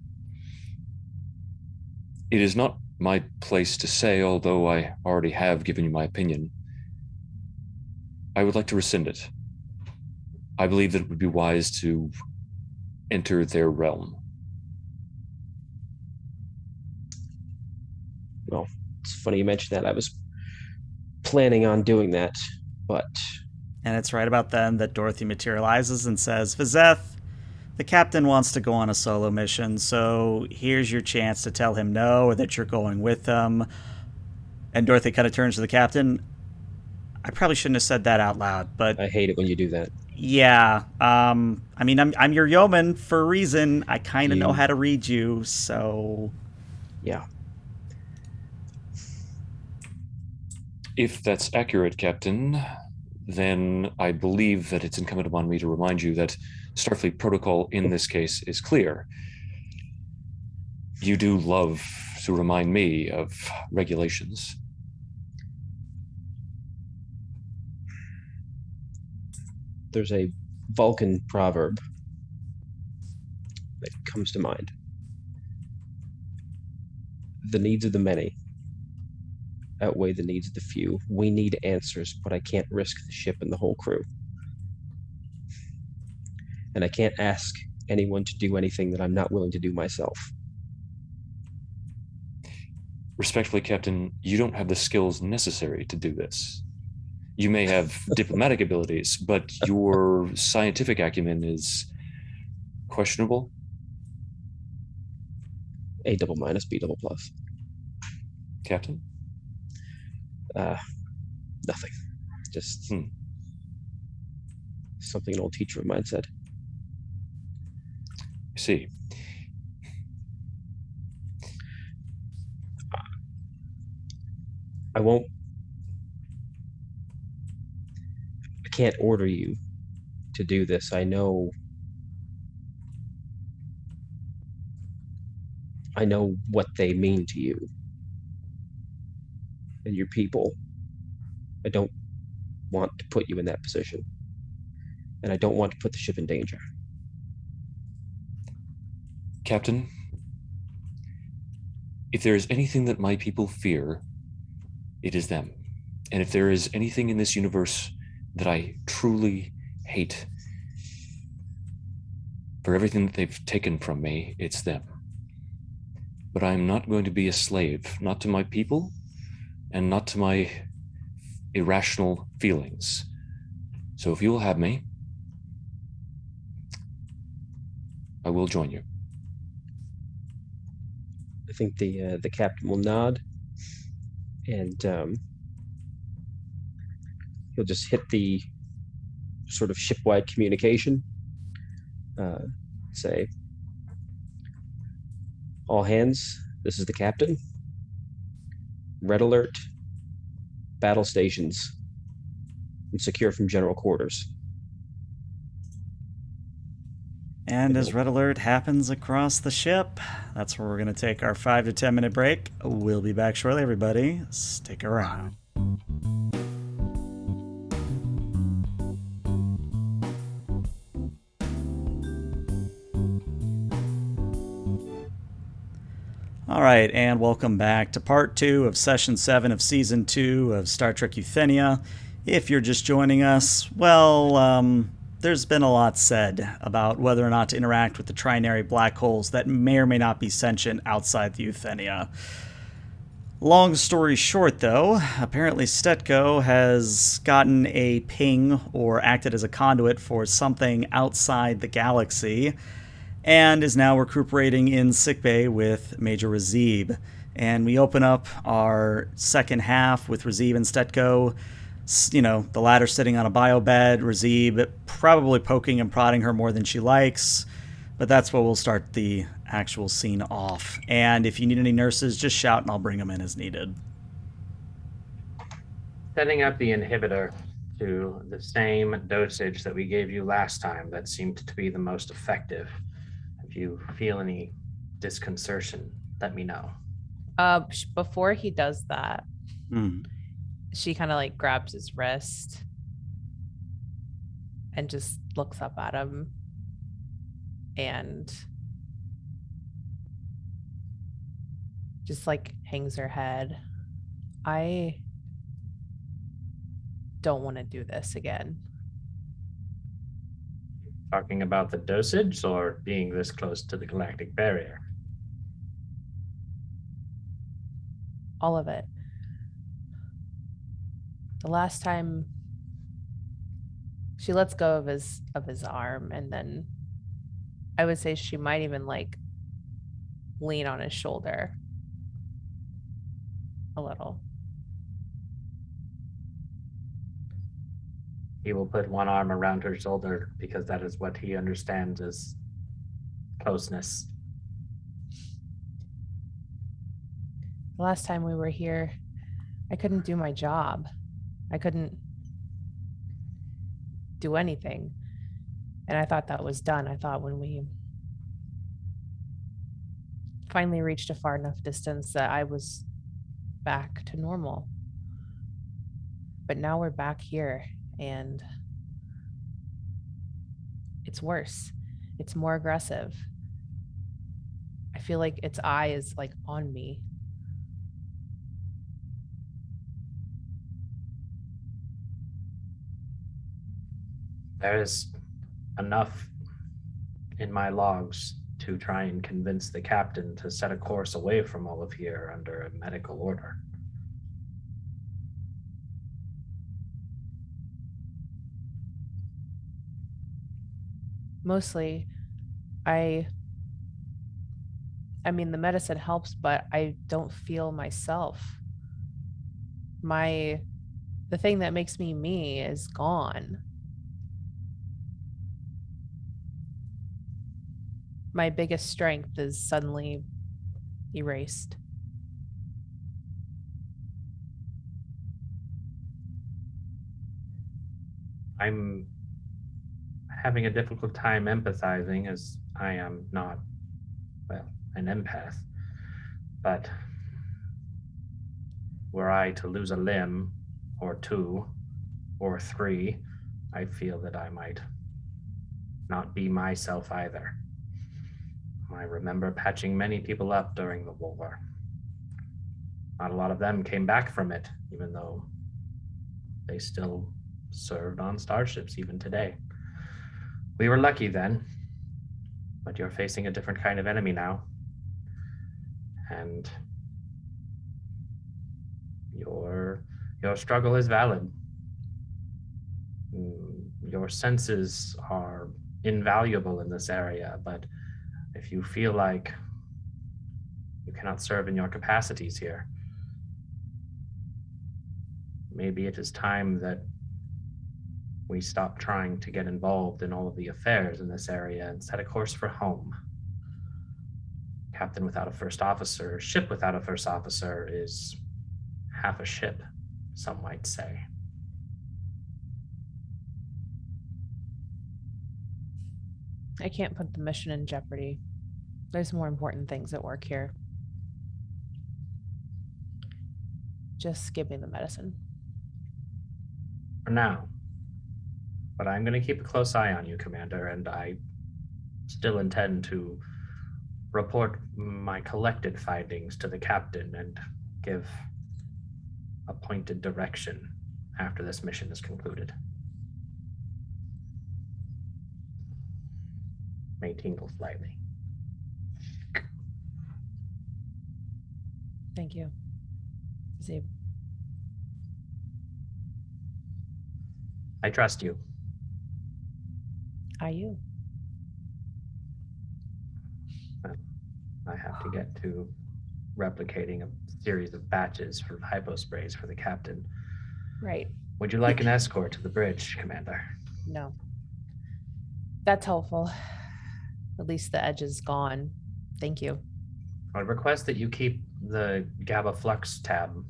It is not my place to say, although I already have given you my opinion. I would like to rescind it. I believe that it would be wise to enter their realm. Well, it's funny you mentioned that. I was planning on doing that, but... And it's right about then that Dorothy materializes and says, Vizeth, the captain wants to go on a solo mission, so here's your chance to tell him no, or that you're going with him. And Dorothy kind of turns to the captain. I probably shouldn't have said that out loud, but... I hate it when you do that. Yeah. I mean, I'm your yeoman for a reason. I kind of know how to read you, so... Yeah. If that's accurate, Captain, then I believe that it's incumbent upon me to remind you that Starfleet protocol in this case is clear. You do love to remind me of regulations. There's a Vulcan proverb that comes to mind. The needs of the many outweigh the needs of the few. We need answers, but I can't risk the ship and the whole crew. And I can't ask anyone to do anything that I'm not willing to do myself. Respectfully, Captain, you don't have the skills necessary to do this. You may have diplomatic abilities, but your scientific acumen is questionable. A double minus, B double plus. Captain? Nothing. Just something an old teacher of mine said. I see. I can't order you to do this. I know what they mean to you and your people. I don't want to put you in that position. And I don't want to put the ship in danger. Captain, if there is anything that my people fear, it is them. And if there is anything in this universe that I truly hate, for everything that they've taken from me, it's them. But I'm not going to be a slave, not to my people, and not to my irrational feelings. So if you will have me, I will join you. I think the captain will nod, and he'll just hit the sort of ship-wide communication. Say, all hands, this is the captain. Red alert, battle stations, and secure from general quarters. And as red alert happens across the ship, that's where we're going to take our 5 to 10 minute break. We'll be back shortly, everybody. Stick around. All right, and welcome back to part 2 of session 7 of season 2 of Star Trek Euthenia. If you're just joining us, well, there's been a lot said about whether or not to interact with the trinary black holes that may or may not be sentient outside the Euthenia. Long story short, though, apparently Stetco has gotten a ping or acted as a conduit for something outside the galaxy, and is now recuperating in sickbay with Major Razib. And we open up our second half with Razib and Stetco, the latter sitting on a bio bed, Razib probably poking and prodding her more than she likes, but that's where we'll start the actual scene off. And if you need any nurses, just shout and I'll bring them in as needed. Setting up the inhibitor to the same dosage that we gave you last time, that seemed to be the most effective. If you feel any disconcertion, let me know. Before he does that, she kind of like grabs his wrist and just looks up at him and just like hangs her head. I don't want to do this again. Talking about the dosage or being this close to the galactic barrier? All of it. The last time she lets go of his arm, and then I would say she might even like lean on his shoulder a little. He will put one arm around her shoulder because that is what he understands as closeness. The last time we were here, I couldn't do my job. I couldn't do anything. And I thought that was done. I thought when we finally reached a far enough distance that I was back to normal. But now we're back here, and it's worse. It's more aggressive. I feel like its eye is like on me. There is enough in my logs to try and convince the captain to set a course away from all of here under a medical order. Mostly, I mean, the medicine helps, but I don't feel myself. The thing that makes me me is gone. My biggest strength is suddenly erased. I'm having a difficult time empathizing as I am not, well, an empath. But were I to lose a limb or two or three, I feel that I might not be myself either. I remember patching many people up during the war. Not a lot of them came back from it, even though they still served on starships even today. We were lucky then, but you're facing a different kind of enemy now. And your struggle is valid. Your senses are invaluable in this area, but if you feel like you cannot serve in your capacities here, maybe it is time that we stop trying to get involved in all of the affairs in this area and set a course for home. Captain without a first officer, ship without a first officer is half a ship, some might say. I can't put the mission in jeopardy. There's more important things at work here. Just give me the medicine. For now. But I'm going to keep a close eye on you, Commander, and I still intend to report my collected findings to the captain and give a pointed direction after this mission is concluded. May tingle slightly. Thank you, Zeeb. I trust you. You. I have to get to replicating a series of batches for hyposprays for the captain. Right. Would you like an escort to the bridge, Commander? No. That's helpful. At least the edge is gone. Thank you. I would request that you keep the GABA Flux tab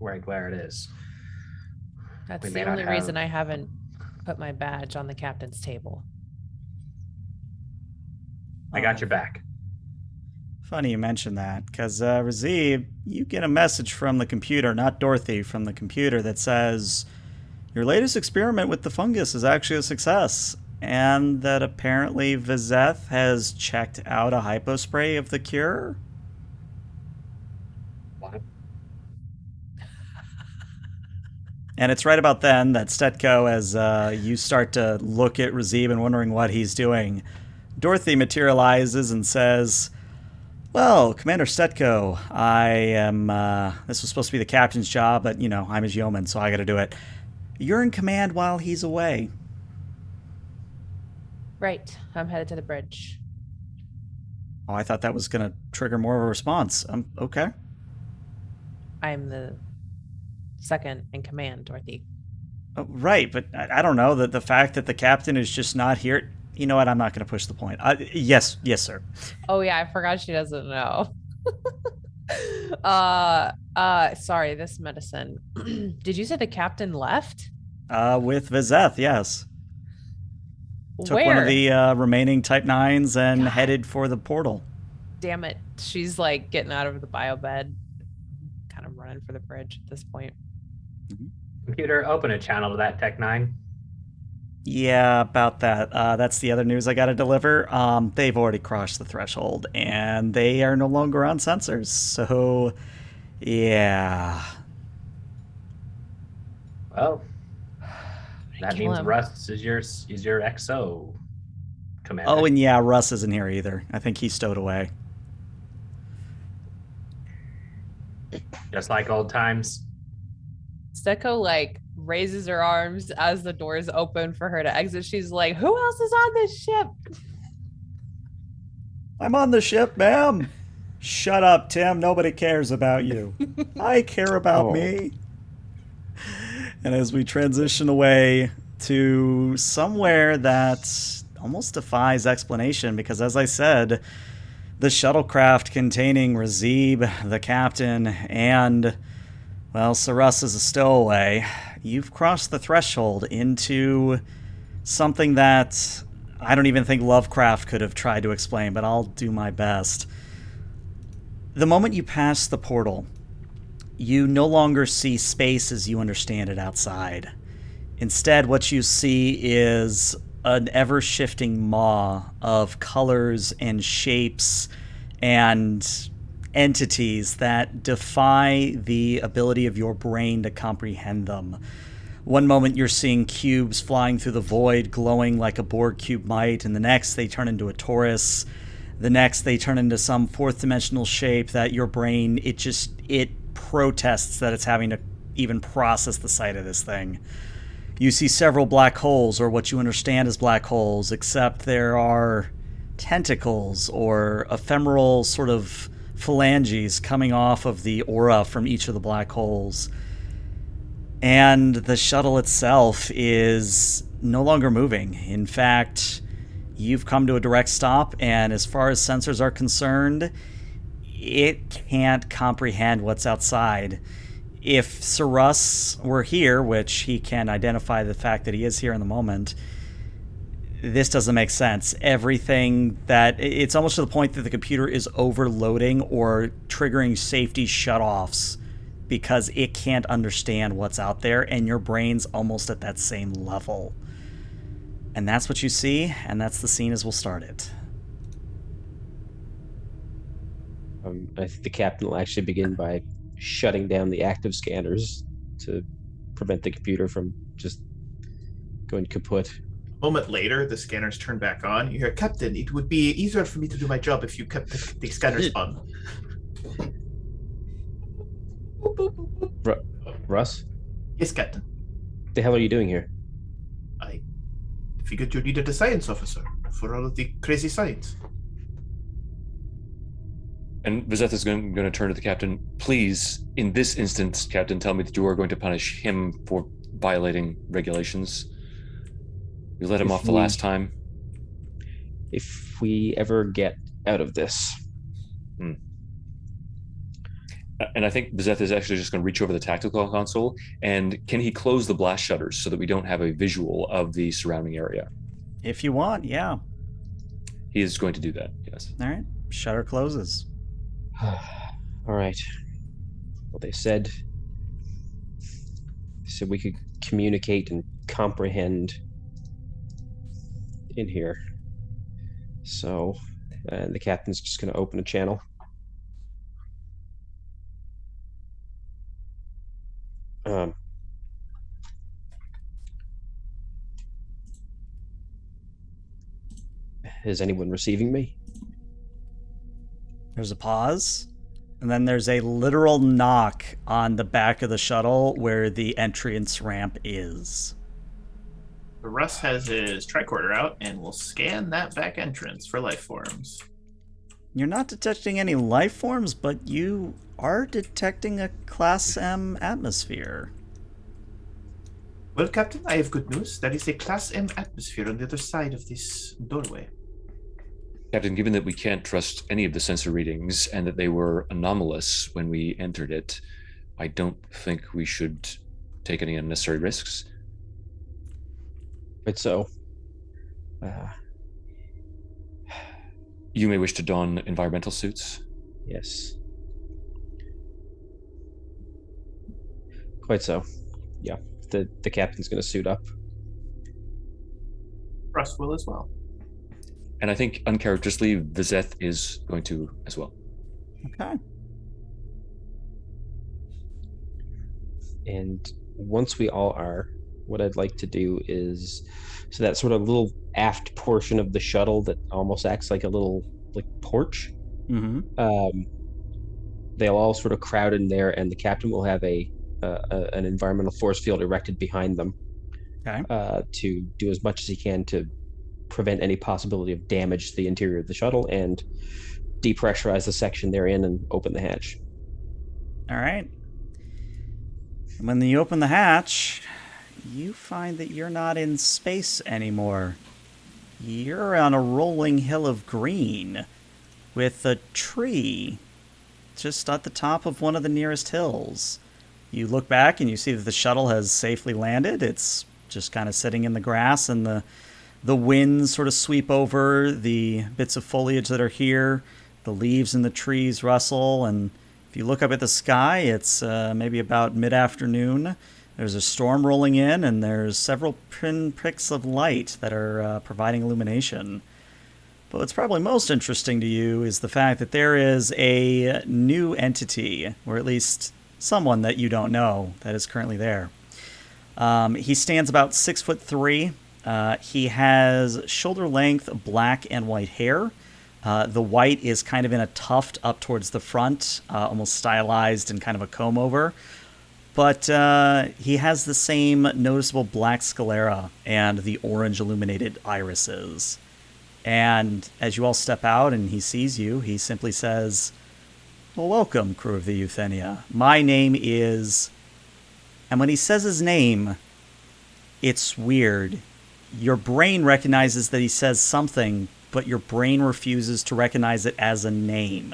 right where it is. That's the only reason I haven't put my badge on the captain's table. I got your back. Funny you mention that, because Razib, you get a message from the computer, not Dorothy, from the computer that says your latest experiment with the fungus is actually a success, and that apparently Vizeth has checked out a hypospray of the cure. And it's right about then that Stetko, as you start to look at Razib and wondering what he's doing, Dorothy materializes and says, "Well, Commander Stetko, I am, this was supposed to be the captain's job, but, I'm his yeoman, so I gotta do it. You're in command while he's away." Right. I'm headed to the bridge. Oh, I thought that was gonna trigger more of a response. Okay. I'm the second in command, Dorothy. Oh, right, but I don't know, the fact that the captain is just not here. You know what? I'm not going to push the point. Yes, sir. Oh yeah, I forgot she doesn't know. Sorry, this medicine. Did you say the captain left? With Vizeth, yes. Took Where? one of the remaining Type 9s and God. headed for the portal. Damn it. She's like getting out of the bio bed, kind of running for the bridge at this point. Computer, open a channel to that Tech 9. Yeah, about that. That's the other news I got to deliver. They've already crossed the threshold, and they are no longer on sensors. So, yeah. Well, that Kill means him. Russ is your XO commander. Oh, and yeah, Russ isn't here either. I think he's stowed away. Just like old times. Steko like raises her arms as the doors open for her to exit. She's like, "Who else is on this ship?" "I'm on the ship, ma'am." "Shut up, Tim. Nobody cares about you." "I care about me." And as we transition away to somewhere that almost defies explanation, because as I said, the shuttlecraft containing Razib, the captain, and, well, Sarus is a stowaway, you've crossed the threshold into something that I don't even think Lovecraft could have tried to explain, but I'll do my best. The moment you pass the portal, you no longer see space as you understand it outside. Instead, what you see is an ever-shifting maw of colors and shapes and entities that defy the ability of your brain to comprehend them. One moment you're seeing cubes flying through the void, glowing like a Borg cube might, and the next they turn into a torus. The next they turn into some fourth-dimensional shape that your brain, it protests that it's having to even process the sight of this thing. You see several black holes, or what you understand as black holes, except there are tentacles or ephemeral sort of phalanges coming off of the aura from each of the black holes. And the shuttle itself is no longer moving. In fact, you've come to a direct stop, and as far as sensors are concerned, it can't comprehend what's outside. If Sarus were here, which he can identify the fact that he is here in the moment, this doesn't make sense. Everything that... It's almost to the point that the computer is overloading or triggering safety shutoffs because it can't understand what's out there, and your brain's almost at that same level. And that's what you see, and that's the scene as we'll start it. I think the captain will actually begin by shutting down the active scanners to prevent the computer from just going kaput. A moment later, the scanners turn back on. You hear, "Captain, it would be easier for me to do my job if you kept the scanners on." Russ? "Yes, Captain. What the hell are you doing here? I figured you needed a science officer for all of the crazy science." And Vizeth is going to turn to the captain. "Please, in this instance, Captain, tell me that you are going to punish him for violating regulations. You let him off the last time." If we ever get out of this. And I think Vizeth is actually just going to reach over the tactical console, and can he close the blast shutters so that we don't have a visual of the surrounding area? If you want, yeah. He is going to do that, yes. All right. Shutter closes. All right. Well, they said we could communicate and comprehend in here. So, and the captain's just going to open a channel. Is anyone receiving me? There's a pause, and then there's a literal knock on the back of the shuttle where the entrance ramp is. Russ has his tricorder out and will scan that back entrance for life forms. You're not detecting any life forms, but you are detecting a Class M atmosphere. Well, Captain, I have good news. There is a Class M atmosphere on the other side of this doorway. Captain, given that we can't trust any of the sensor readings and that they were anomalous when we entered it, I don't think we should take any unnecessary risks. Right, so. You may wish to don environmental suits. Yes. Quite so. Yeah, the captain's going to suit up. Russ will as well. And I think uncharacteristically, Vizeth is going to as well. Okay. And once we all are, what I'd like to do is, so that sort of little aft portion of the shuttle that almost acts like a little porch. Mm-hmm. They'll all sort of crowd in there, and the captain will have an environmental force field erected behind them. Okay. To do as much as he can to prevent any possibility of damage to the interior of the shuttle and depressurize the section they're in and open the hatch. All right. And when you open the hatch, you find that you're not in space anymore. You're on a rolling hill of green with a tree just at the top of one of the nearest hills. You look back and you see that the shuttle has safely landed. It's just kind of sitting in the grass, and the winds sort of sweep over the bits of foliage that are here. The leaves in the trees rustle, and if you look up at the sky, it's maybe about mid-afternoon. There's a storm rolling in, and there's several pinpricks of light that are providing illumination. But what's probably most interesting to you is the fact that there is a new entity, or at least someone that you don't know, that is currently there. He stands about 6'3". He has shoulder-length black and white hair. The white is kind of in a tuft up towards the front, almost stylized and kind of a comb-over. But he has the same noticeable black sclera and the orange illuminated irises. And as you all step out and he sees you, he simply says, "Well, welcome, crew of the Euthenia. My name is..." And when he says his name, it's weird. Your brain recognizes that he says something, but your brain refuses to recognize it as a name.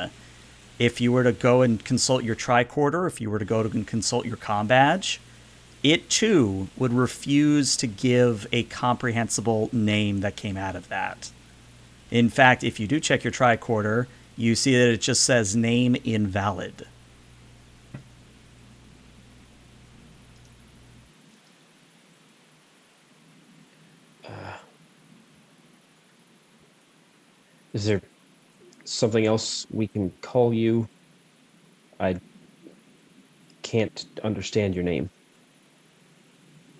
If you were to go and consult your tricorder, if you were to go and consult your comm badge, it too would refuse to give a comprehensible name that came out of that. In fact, if you do check your tricorder, you see that it just says name invalid. Is there something else we can call you? I can't understand your name.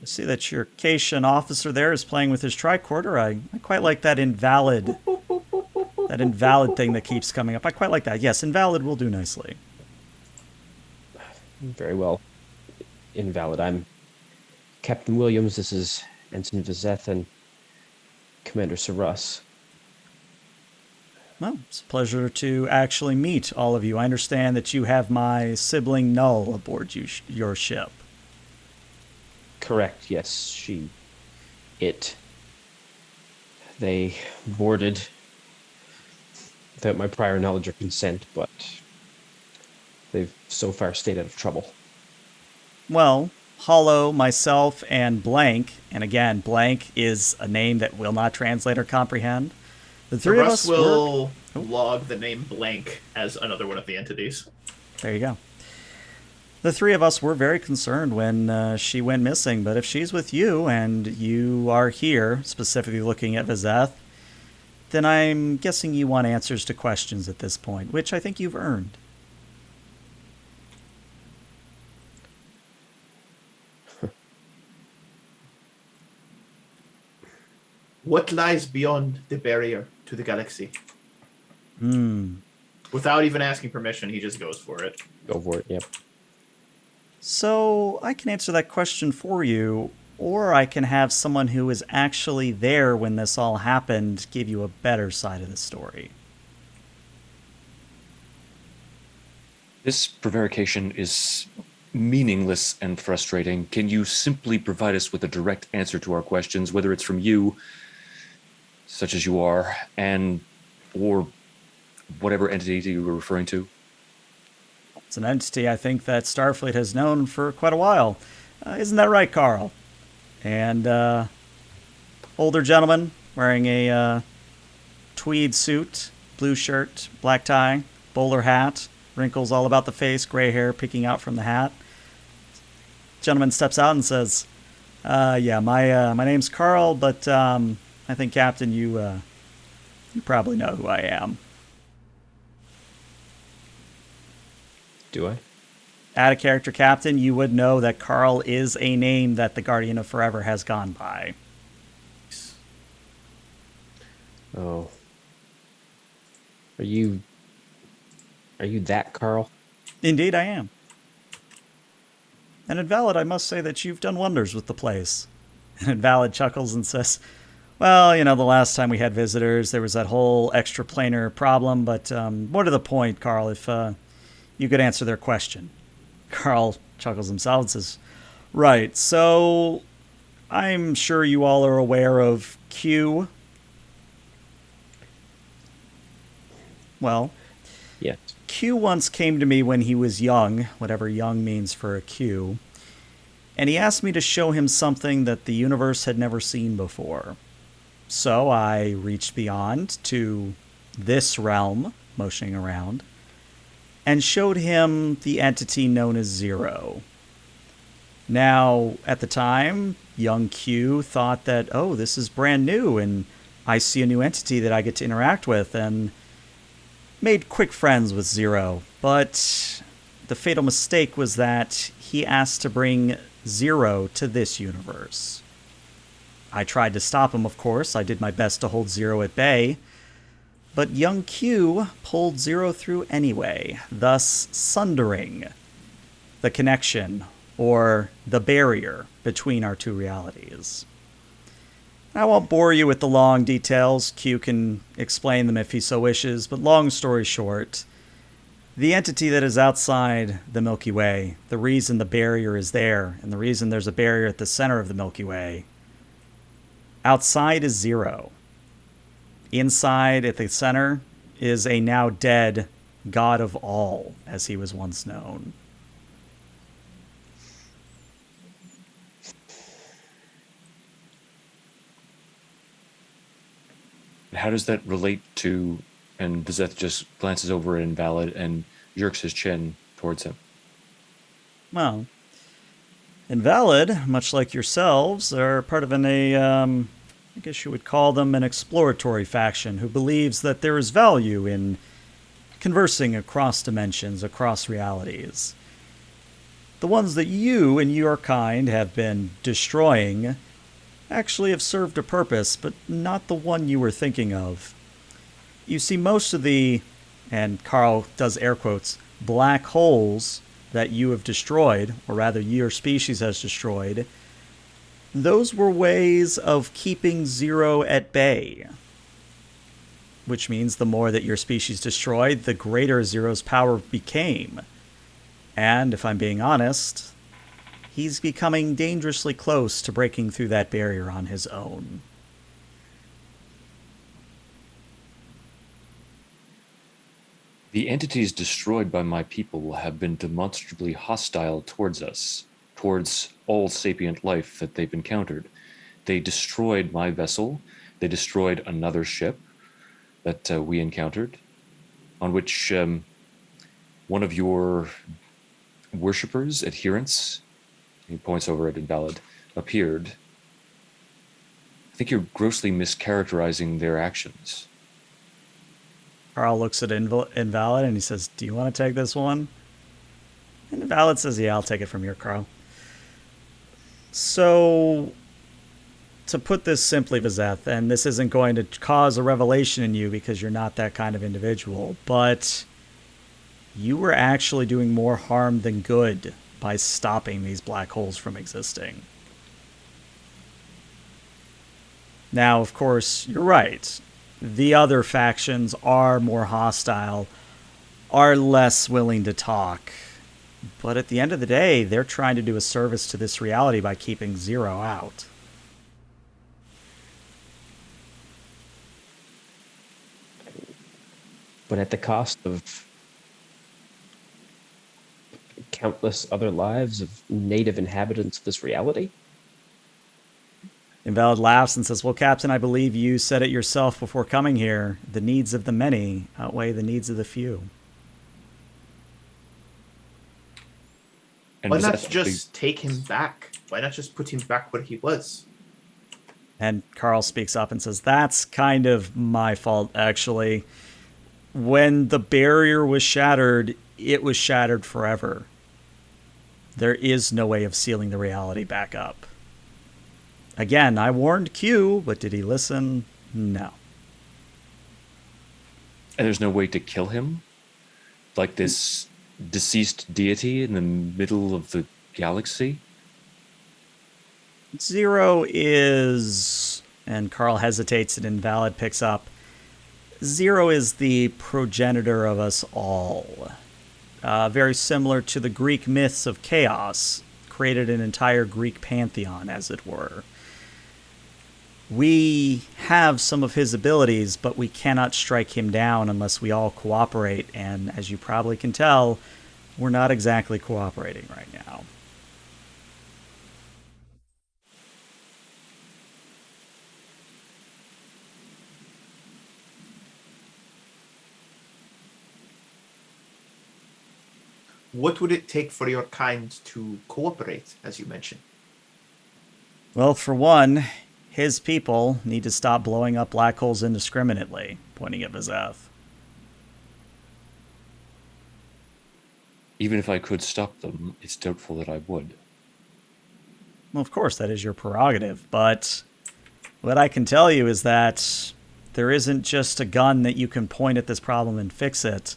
I see that your Cation officer there is playing with his tricorder. I quite like that invalid thing that keeps coming up. I quite like that. Yes, invalid will do nicely. Very well. Invalid. I'm Captain Williams. This is Ensign Vizeth and Commander Saras. Well, it's a pleasure to actually meet all of you. I understand that you have my sibling Null aboard your ship. Correct, yes. They boarded without my prior knowledge or consent, but they've so far stayed out of trouble. Well, Hollow, myself, and Blank, and again, Blank is a name that will not translate or comprehend. The three of us will log the name Blank as another one of the entities. There you go. The three of us were very concerned when she went missing, but if she's with you and you are here, specifically looking at Vizeth, then I'm guessing you want answers to questions at this point, which I think you've earned. What lies beyond the barrier? to the galaxy. Hmm. Without even asking permission, he just goes for it. Go for it. Yep. So I can answer that question for you, or I can have someone who was actually there when this all happened give you a better side of the story. This prevarication is meaningless and frustrating. Can you simply provide us with a direct answer to our questions, whether it's from you, such as you are, or whatever entity you were referring to? It's an entity I think that Starfleet has known for quite a while. Isn't that right, Carl? And older gentleman wearing a tweed suit, blue shirt, black tie, bowler hat, wrinkles all about the face, gray hair peeking out from the hat. Gentleman steps out and says, "Yeah, my name's Carl, but I think, Captain, you probably know who I am." Do I? Add a character, Captain, you would know that Carl is a name that the Guardian of Forever has gone by. Oh. Are you that Carl? Indeed, I am. And Invalid, I must say that you've done wonders with the place. And Invalid chuckles and says, "Well, the last time we had visitors, there was that whole extraplanar problem, but more to the point, Carl, if you could answer their question." Carl chuckles himself and says, "Right, so I'm sure you all are aware of Q." Well, Yes. Q once came to me when he was young, whatever young means for a Q, and he asked me to show him something that the universe had never seen before. So I reached beyond to this realm, motioning around, and showed him the entity known as Zero. Now, at the time, young Q thought that, oh, this is brand new, and I see a new entity that I get to interact with, and made quick friends with Zero. But the fatal mistake was that he asked to bring Zero to this universe. I tried to stop him, of course. I did my best to hold Zero at bay. But young Q pulled Zero through anyway, thus sundering the connection, or the barrier, between our two realities. I won't bore you with the long details. Q can explain them if he so wishes, but long story short, the entity that is outside the Milky Way, the reason the barrier is there, and the reason there's a barrier at the center of the Milky Way, outside is Zero. Inside, at the center, is a now dead god of all, as he was once known. How does that relate to, and Bezeth just glances over at Invalid and jerks his chin towards him. Well, Invalid, much like yourselves, are part of I guess you would call them an exploratory faction who believes that there is value in conversing across dimensions, across realities. The ones that you and your kind have been destroying actually have served a purpose, but not the one you were thinking of. You see, most of the, and Carl does air quotes, black holes that you have destroyed, or rather your species has destroyed, those were ways of keeping Zero at bay. Which means the more that your species destroyed, the greater Zero's power became. And if I'm being honest, he's becoming dangerously close to breaking through that barrier on his own. The entities destroyed by my people have been demonstrably hostile towards us, towards all sapient life that they've encountered. They destroyed my vessel. They destroyed another ship that we encountered, on which one of your worshippers, adherents, he points over at Invalid, appeared. I think you're grossly mischaracterizing their actions. Carl looks at Invalid and he says, "Do you want to take this one?" And Invalid says, "Yeah, I'll take it from here, Carl." So, to put this simply, Vizeth, and this isn't going to cause a revelation in you because you're not that kind of individual, but you were actually doing more harm than good by stopping these black holes from existing. Now, of course, you're right. The other factions are more hostile, are less willing to talk. But at the end of the day, they're trying to do a service to this reality by keeping Zero out. But at the cost of countless other lives of native inhabitants of this reality? Invalid laughs and says, well, Captain, I believe you said it yourself before coming here. The needs of the many outweigh the needs of the few. And Why was not that just take him back? Why not just put him back where he was? And Carl speaks up and says, that's kind of my fault, actually. When the barrier was shattered, it was shattered forever. There is no way of sealing the reality back up. Again, I warned Q, but did he listen? No. And there's no way to kill him? Like this deceased deity in the middle of the galaxy? Zero is... And Carl hesitates and Invalid picks up. Zero is the progenitor of us all. Very similar to the Greek myths of chaos. Created an entire Greek pantheon, as it were. We have some of his abilities, but we cannot strike him down unless we all cooperate, and as you probably can tell, we're not exactly cooperating right now. What would it take for your kind to cooperate, as you mentioned? Well, for one, his people need to stop blowing up black holes indiscriminately, pointing at Vizeth. Even if I could stop them, it's doubtful that I would. Well, of course, that is your prerogative, but what I can tell you is that there isn't just a gun that you can point at this problem and fix it.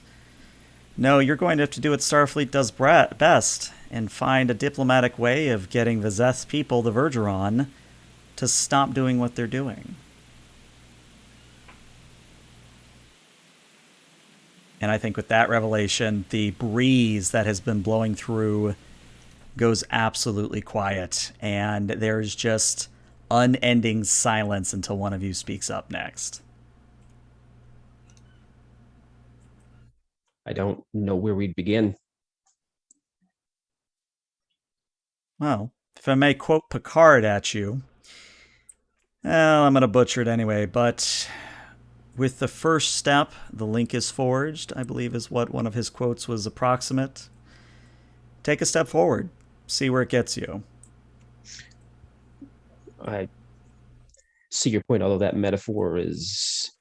No, you're going to have to do what Starfleet does best, and find a diplomatic way of getting Vizeth's people, the Vergeron, to stop doing what they're doing. And I think with that revelation, the breeze that has been blowing through goes absolutely quiet, and there's just unending silence until one of you speaks up next. I don't know where we'd begin. Well, if I may quote Picard at you, well, I'm going to butcher it anyway, but with the first step, the link is forged, I believe is what one of his quotes was approximate. Take a step forward. See where it gets you. I see your point, although that metaphor is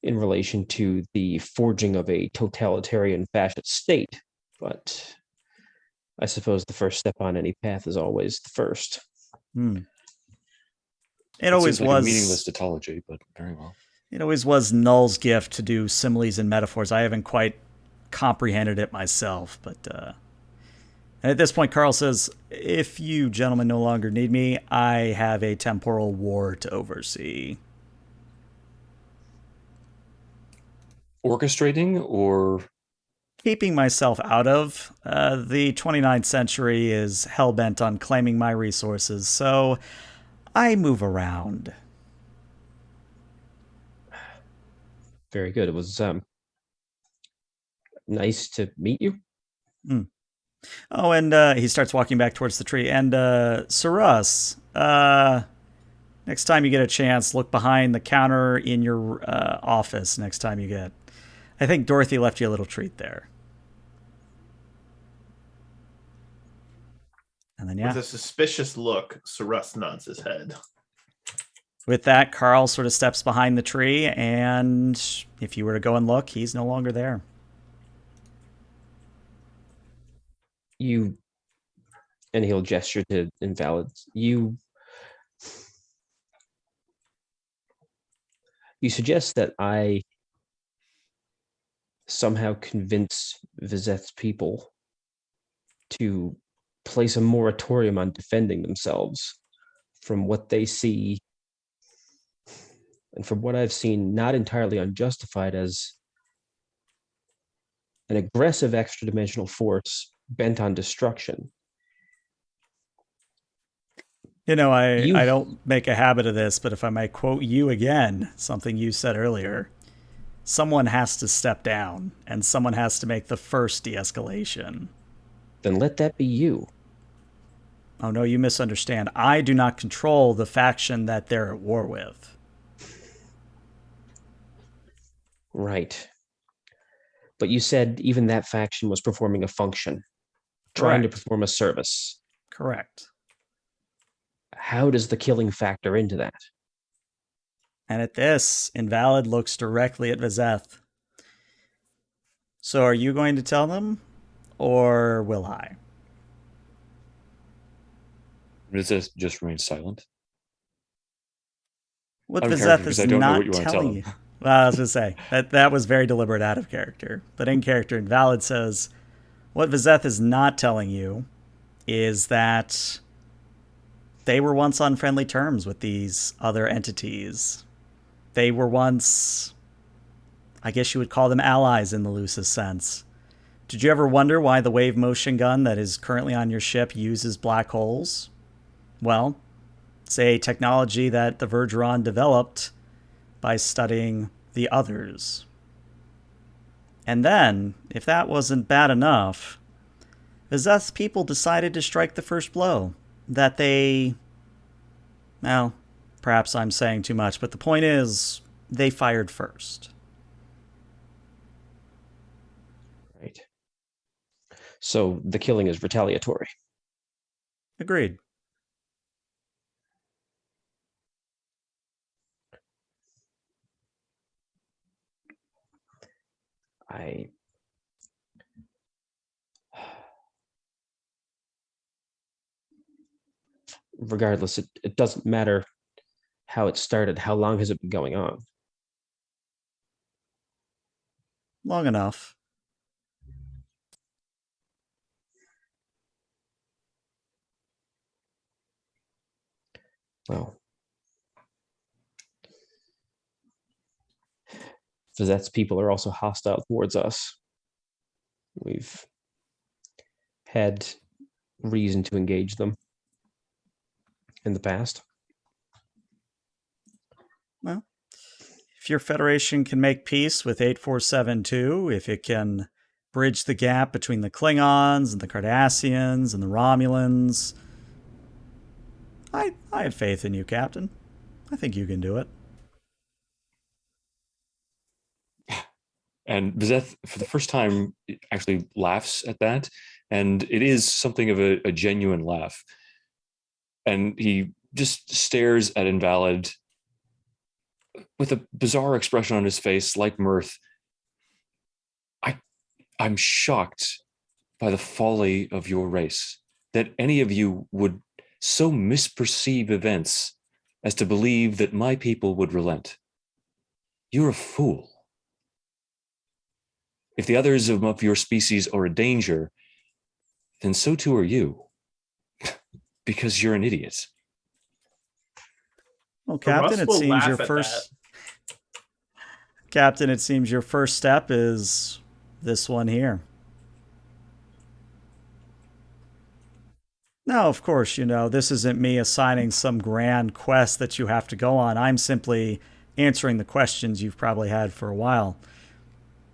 in relation to the forging of a totalitarian fascist state. But I suppose the first step on any path is always the first. It always seems like was a meaningless tautology, but very well. It always was Null's gift to do similes and metaphors. I haven't quite comprehended it myself, but and at this point, Carl says, if you gentlemen no longer need me, I have a temporal war to oversee. Orchestrating or Keeping myself out of. The 29th century is hell-bent on claiming my resources, so I move around. Very good. It was nice to meet you. Oh, and he starts walking back towards the tree. And Saras, next time you get a chance, look behind the counter in your office next time you get. I think Dorothy left you a little treat there. And then, yeah. With a suspicious look, Saras nods his head. With that, Carl sort of steps behind the tree, and if you were to go and look, he's no longer there. And he'll gesture to Invalid. You you suggest that I somehow convince Vizeth's people to place a moratorium on defending themselves from what they see, and from what I've seen, not entirely unjustified, as an aggressive extra-dimensional force bent on destruction. You know, I don't make a habit of this, but if I might quote you again, something you said earlier, someone has to step down and someone has to make the first de-escalation. Then let that be you. Oh no, you misunderstand. I do not control the faction that they're at war with. Right. But you said even that faction was performing a function, trying to Correct. perform a service. Correct. How does the killing factor into that? And at this, Invalid looks directly at Vizeth. So are you going to tell them, or will I? Vizeth just remains silent. What Out of character, Vizeth because is I don't know what not you want to tell telling you. them. Well, I was going to say, that was very deliberate out of character. But in character, Invalid says, what Vizeth is not telling you is that they were once on friendly terms with these other entities. They were once, I guess you would call them allies in the loosest sense. Did you ever wonder why the wave motion gun that is currently on your ship uses black holes? Well, it's a technology that the Vergeron developed by studying the others. And then, if that wasn't bad enough, Vizeth's people decided to strike the first blow. That they... Well, perhaps I'm saying too much, but the point is, they fired first. Right. So the killing is retaliatory. Agreed. Regardless, it doesn't matter how it started. How long has it been going on? Long enough. Well, Vizeth's people are also hostile towards us. We've had reason to engage them in the past. Well, if your Federation can make peace with 8472, if it can bridge the gap between the Klingons and the Cardassians and the Romulans, I have faith in you, Captain. I think you can do it. And Vizeth, for the first time, actually laughs at that. And it is something of a genuine laugh. And he just stares at Invalid with a bizarre expression on his face, like mirth. I'm shocked by the folly of your race, that any of you would so misperceive events as to believe that my people would relent. You're a fool. If the others of your species are a danger, then so too are you, because you're an idiot. Well, Captain, it seems your first... Captain, it seems your first step is this one here. Now, of course, you know, this isn't me assigning some grand quest that you have to go on. I'm simply answering the questions you've probably had for a while.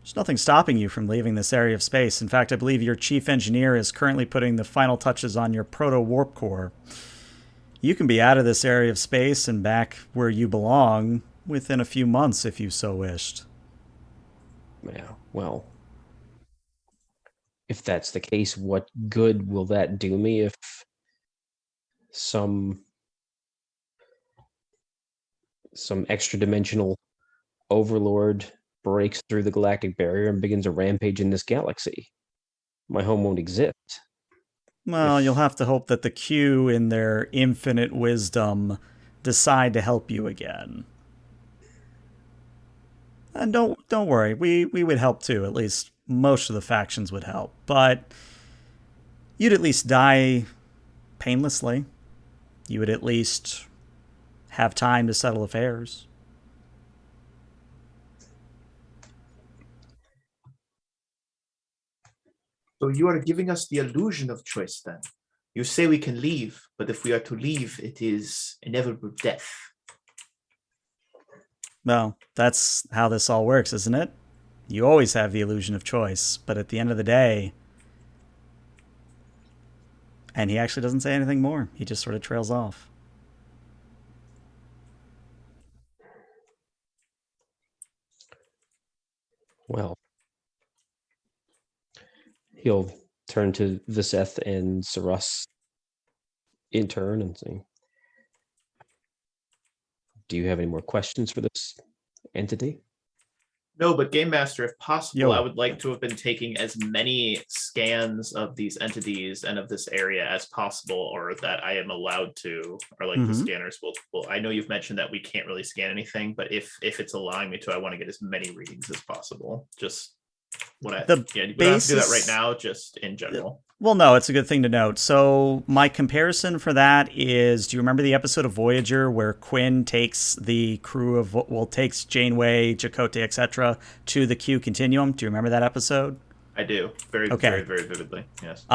There's nothing stopping you from leaving this area of space. In fact, I believe your chief engineer is currently putting the final touches on your proto-warp core. You can be out of this area of space and back where you belong within a few months if you so wished. Yeah, well, if that's the case, what good will that do me if some extra-dimensional overlord breaks through the galactic barrier and begins a rampage in this galaxy? My home won't exist. Well, you'll have to hope that the Q, in their infinite wisdom, decide to help you again. And don't worry, we would help too. At least most of the factions would help, but you'd at least die painlessly. You would at least have time to settle affairs. So you are giving us the illusion of choice then. You say we can leave, but if we are to leave, it is inevitable death. Well, that's how this all works, isn't it? You always have the illusion of choice, but at the end of the day... And he actually doesn't say anything more. He just sort of trails off. Well, he'll turn to Viseth and Saras in turn and say, do you have any more questions for this entity? No, but Game Master, if possible, Yo. I would like to have been taking as many scans of these entities and of this area as possible, or that I am allowed to, or like the scanners will. I know you've mentioned that we can't really scan anything, but if it's allowing me to, I want to get as many readings as possible. Just what I The yeah, you don't have to do that right basis- now, just in general. Well, no, it's a good thing to note. So my comparison for that is, do you remember the episode of Voyager where Quinn takes the crew of, well, takes Janeway, Chakotay, etc. to the Q Continuum? Do you remember that episode? I do. Very, Okay. very, very vividly. Yes.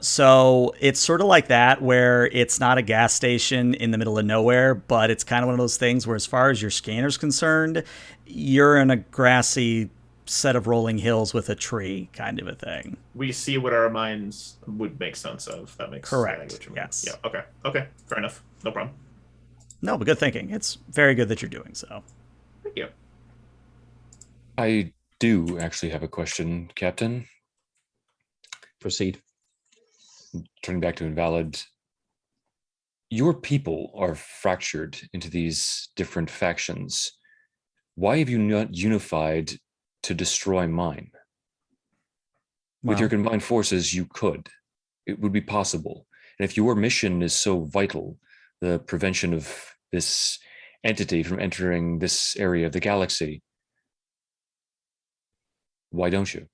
So it's sort of like that, where it's not a gas station in the middle of nowhere, but it's kind of one of those things where, as far as your scanner's concerned, you're in a grassy set of rolling hills with a tree kind of a thing. We see what our minds would make sense of. That makes Correct. I get what you mean. Yes. Yeah. Okay. Okay. Fair enough. No problem. No, but good thinking. It's very good that you're doing so. Thank you. I do actually have a question, Captain. Proceed. Turning back to Invalid, your people are fractured into these different factions. Why have you not unified to destroy mine? With your combined forces, you could. It would be possible. And if your mission is so vital, the prevention of this entity from entering this area of the galaxy, why don't you?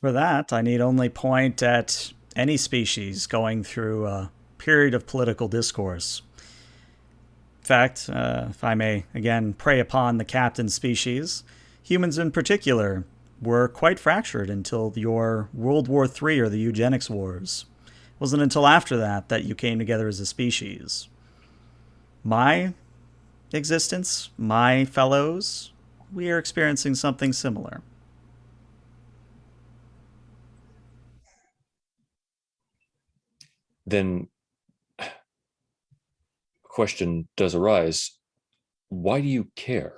For that, I need only point at any species going through a period of political discourse. In fact, if I may again prey upon the captain species, humans in particular were quite fractured until your World War III or the eugenics wars. It wasn't until after that that you came together as a species. My existence, my fellows, we are experiencing something similar. Then a question does arise. Why do you care?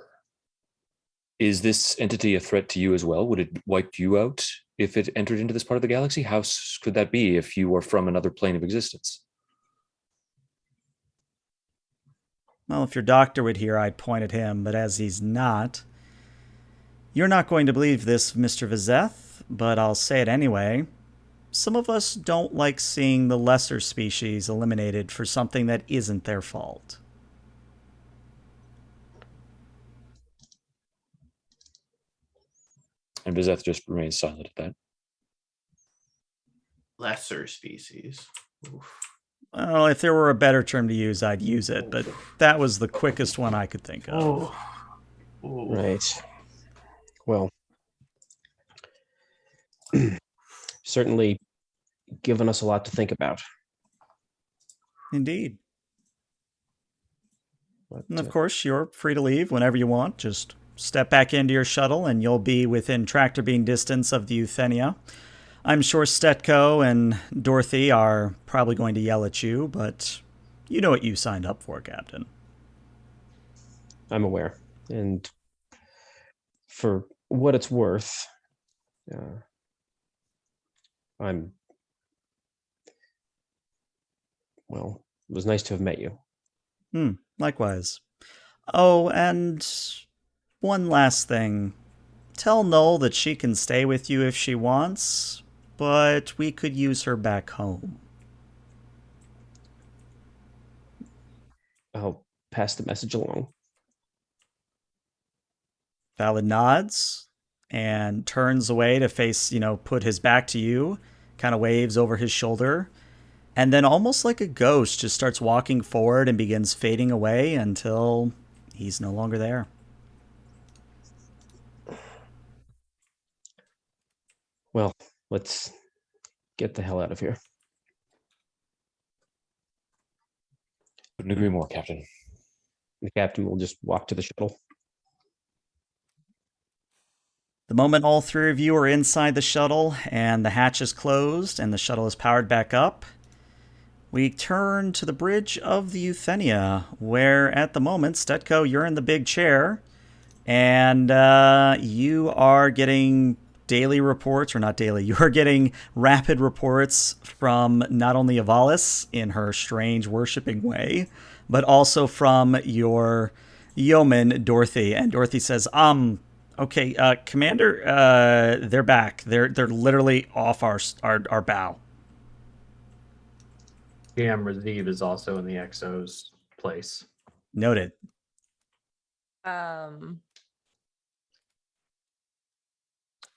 Is this entity a threat to you as well? Would it wipe you out if it entered into this part of the galaxy? How could that be if you were from another plane of existence? Well, if your doctor were here, I'd point at him, but as he's not... You're not going to believe this, Mr. Viseth, but I'll say it anyway. Some of us don't like seeing the lesser species eliminated for something that isn't their fault. And Vizeth just remains silent at that. Lesser species. Oof. Well, if there were a better term to use, I'd use it, but that was the quickest one I could think of. Ooh. Right. Well, certainly given us a lot to think about. Indeed. But, And of course, you're free to leave whenever you want. Just step back into your shuttle and you'll be within tractor beam distance of the Euthenia. I'm sure Stetko and Dorothy are probably going to yell at you, but you know what you signed up for, Captain. I'm aware. And for what it's worth, well, it was nice to have met you. Likewise. Oh, and one last thing. Tell Null that she can stay with you if she wants, but we could use her back home. I'll pass the message along. Valid nods and turns away to face, put his back to you, kind of waves over his shoulder, and then almost like a ghost just starts walking forward and begins fading away until he's no longer there. Well, let's get the hell out of here. Couldn't agree more, Captain. The captain will just walk to the shuttle. The moment all three of you are inside the shuttle and the hatch is closed and the shuttle is powered back up, we turn to the bridge of the Euthenia, where at the moment, Stetko, you're in the big chair, and you are getting daily reports, or not daily, you are getting rapid reports from not only Avalis in her strange worshipping way, but also from your yeoman, Dorothy. And Dorothy says, okay, Commander, they're back. They're literally off our bow. GM Raziv is also in the Exo's place. Noted.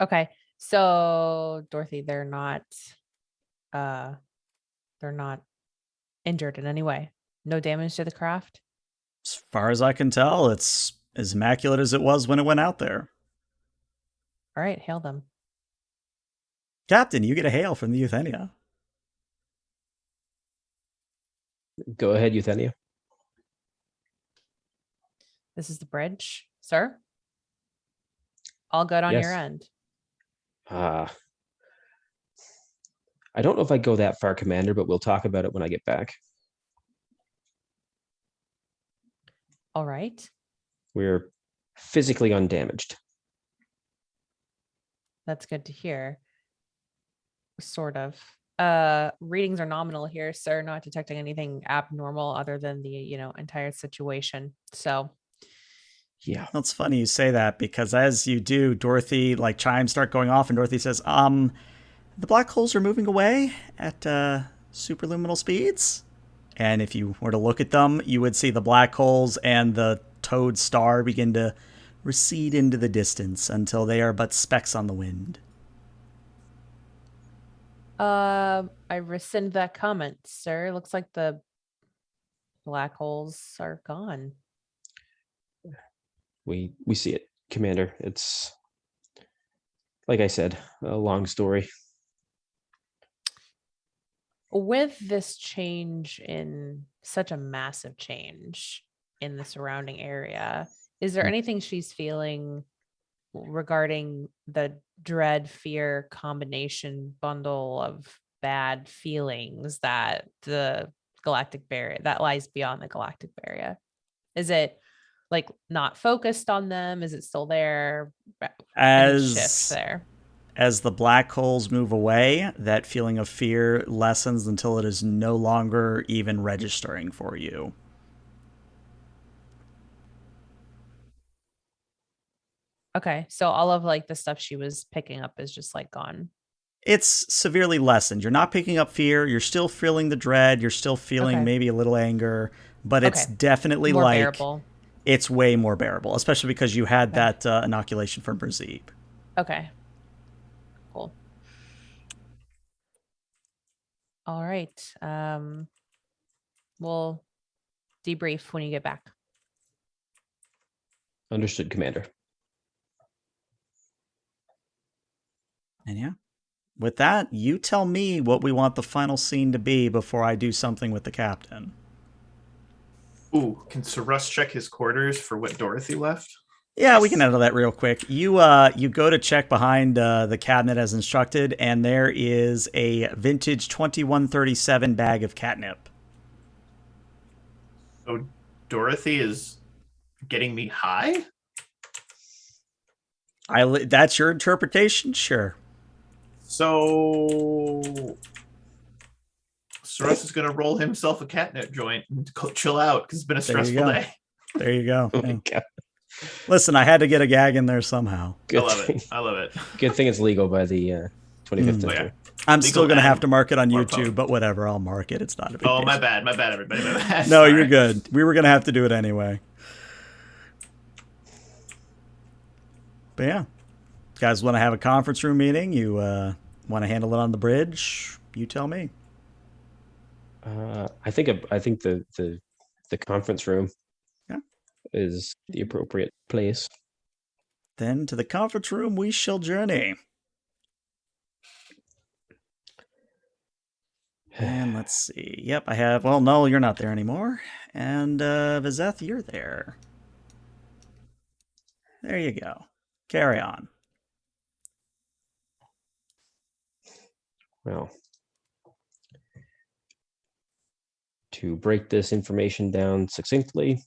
Okay, so Dorothy, they're not injured in any way. No damage to the craft. As far as I can tell, it's as immaculate as it was when it went out there. All right, hail them. Captain, you get a hail from the Euthenia. Go ahead, Euthenia. This is the bridge, sir. All good on your Yes. end. I don't know if I go that far, Commander, but we'll talk about it when I get back. All right. We're physically undamaged. That's good to hear. Sort of. Readings are nominal here, sir, not detecting anything abnormal other than the, entire situation. So Yeah. It's funny you say that, because as you do, Dorothy, chimes start going off, and Dorothy says, the black holes are moving away at superluminal speeds. And if you were to look at them, you would see the black holes and the toad star begin to recede into the distance until they are but specks on the wind. I rescind that comment, sir. Looks like the black holes are gone. We see it, Commander. It's, like I said, a long story. With this change in such a massive change in the surrounding area, is there anything she's feeling regarding the dread fear combination bundle of bad feelings that the galactic barrier that lies beyond the galactic barrier? Is it not focused on them? Is it still there? Any shift there? As the black holes move away, that feeling of fear lessens until it is no longer even registering for you. Okay, so all of the stuff she was picking up is just gone. It's severely lessened. You're not picking up fear. You're still feeling the dread. You're still feeling maybe a little anger, but it's definitely more bearable. It's way more bearable, especially because you had that inoculation from Brazil. Okay. Cool. All right. We'll debrief when you get back. Understood, Commander. And yeah, with that, you tell me what we want the final scene to be before I do something with the captain. Ooh, can Russ check his quarters for what Dorothy left? Yeah, we can handle that real quick. You go to check behind the cabinet as instructed, and there is a vintage 2137 bag of catnip. So Dorothy is getting me high? That's your interpretation? Sure. So Russ is going to roll himself a catnip joint and chill out because it's been a stressful day. There you go. Oh my God. Listen, I had to get a gag in there somehow. Good I love thing. it. I love it. Good thing it's legal by the 25th century. Yeah. I'm still going to have to mark it on or YouTube, post. but whatever. I'll mark it. It's not a big Oh, deal. my bad, everybody. My bad. No, Sorry. you're good. We were going to have to do it anyway. But yeah, guys want to have a conference room meeting? You want to handle it on the bridge? You tell me. I think the conference room Yeah. is the appropriate place. Then to the conference room we shall journey. And let's see. Yep, I have. Well, no, you're not there anymore. And Vizeth, you're there. There you go. Carry on. Well, to break this information down succinctly,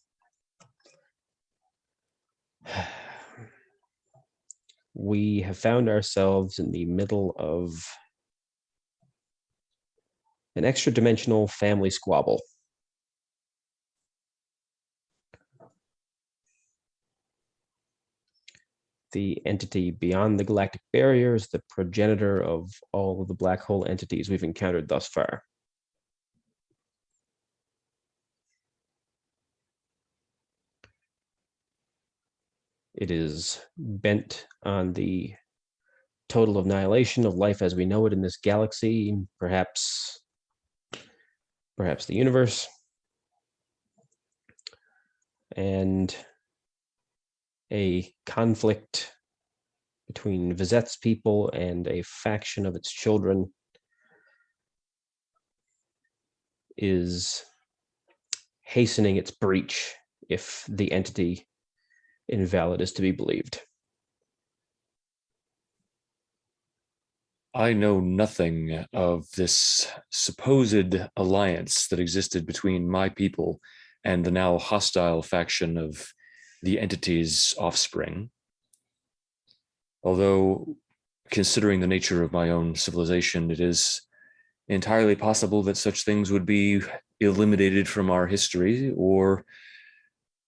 we have found ourselves in the middle of an extra-dimensional family squabble. The entity beyond the galactic barrier is the progenitor of all of the black hole entities we've encountered thus far. It is bent on the total annihilation of life as we know it in this galaxy, perhaps the universe, and a conflict between Vizeth's people and a faction of its children is hastening its breach, if the entity invalid is to be believed. I know nothing of this supposed alliance that existed between my people and the now hostile faction of the entity's offspring. Although, considering the nature of my own civilization, it is entirely possible that such things would be eliminated from our history or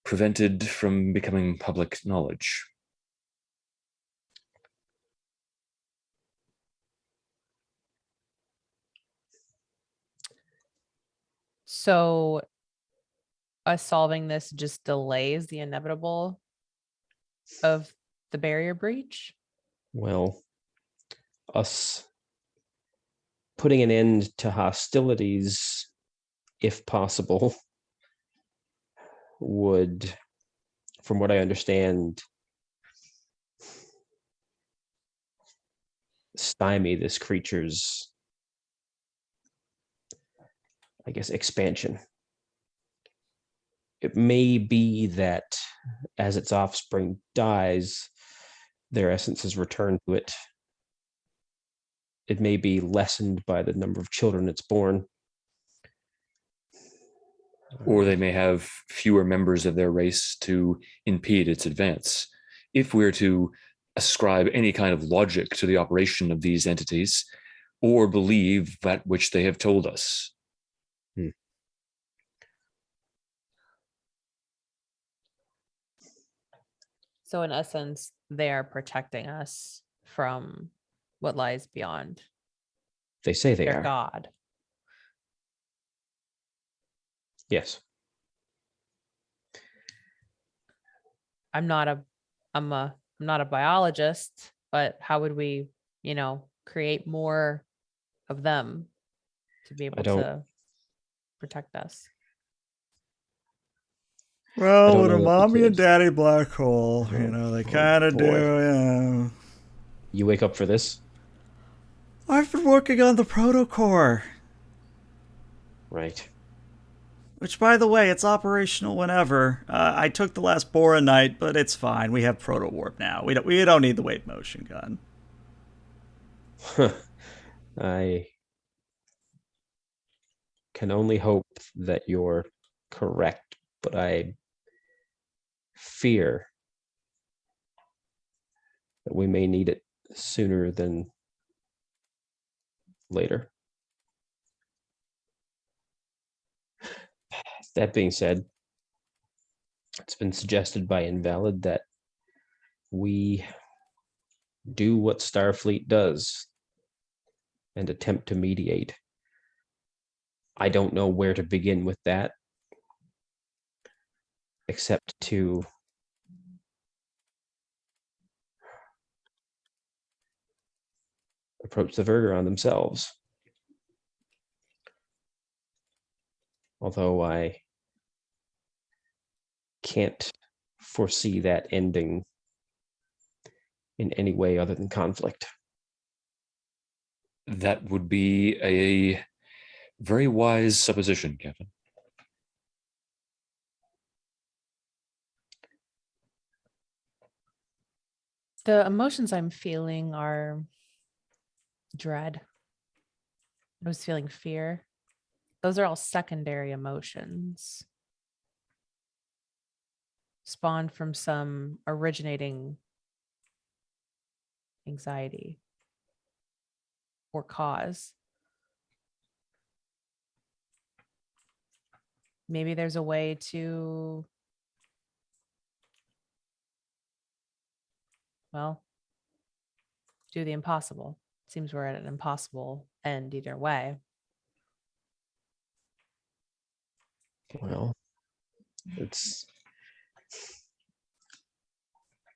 prevented from becoming public knowledge. So us solving this just delays the inevitable of the barrier breach? Well, us putting an end to hostilities, if possible, would, from what I understand, stymie this creature's, I guess, expansion. It may be that as its offspring dies, their essence is returned to it. It may be lessened by the number of children it's born. Or they may have fewer members of their race to impede its advance. If we're to ascribe any kind of logic to the operation of these entities, or believe that which they have told us. So in essence, they are protecting us from what lies beyond They say they their are. God. Yes. I'm not a biologist, but how would we, create more of them to be able to protect us? Well, don't with know a what mommy the and daddy black hole, they kind of do. boy. Yeah. You wake up for this? I've been working on the protocore. Right. Which, by the way, it's operational whenever. I took the last Bora night, but it's fine. We have proto warp now. We don't need the wave motion gun. I can only hope that you're correct, but I fear that we may need it sooner than later. That being said, it's been suggested by Invalid that we do what Starfleet does and attempt to mediate. I don't know where to begin with that, except to approach the Vergeron themselves. Although I can't foresee that ending in any way other than conflict. That would be a very wise supposition, Captain. The emotions I'm feeling are dread. I was feeling fear. Those are all secondary emotions, spawned from some originating anxiety or cause. Maybe there's a way to, well, do the impossible. Seems we're at an impossible end either way. Well,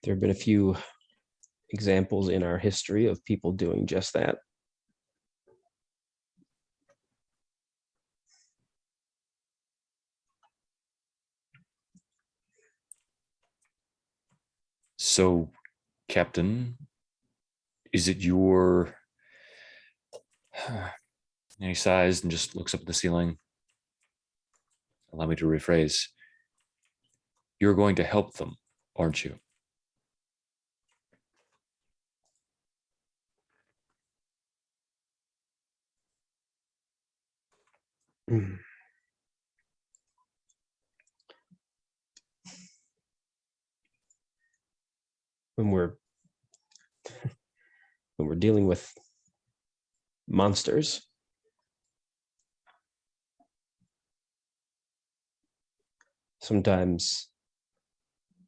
there have been a few examples in our history of people doing just that. So, Captain, is it your... And he sighs and just looks up at the ceiling. Allow me to rephrase. You're going to help them, aren't you? Mm. When we're dealing with monsters, sometimes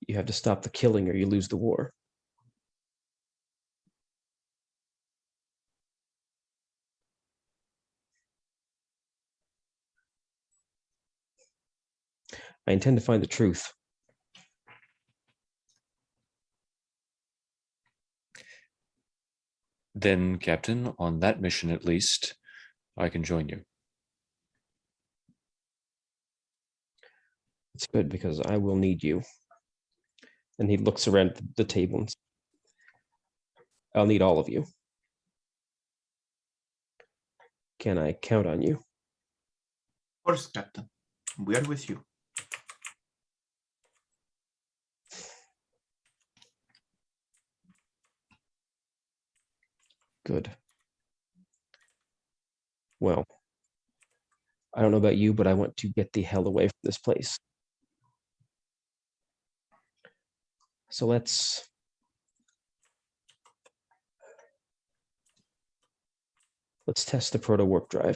you have to stop the killing or you lose the war. I intend to find the truth. Then, Captain, on that mission at least, I can join you. It's good because I will need you. And he looks around the table. I'll need all of you. Can I count on you? Of course, Captain. We are with you. Good. Well, I don't know about you, but I want to get the hell away from this place. So let's test the proto warp drive.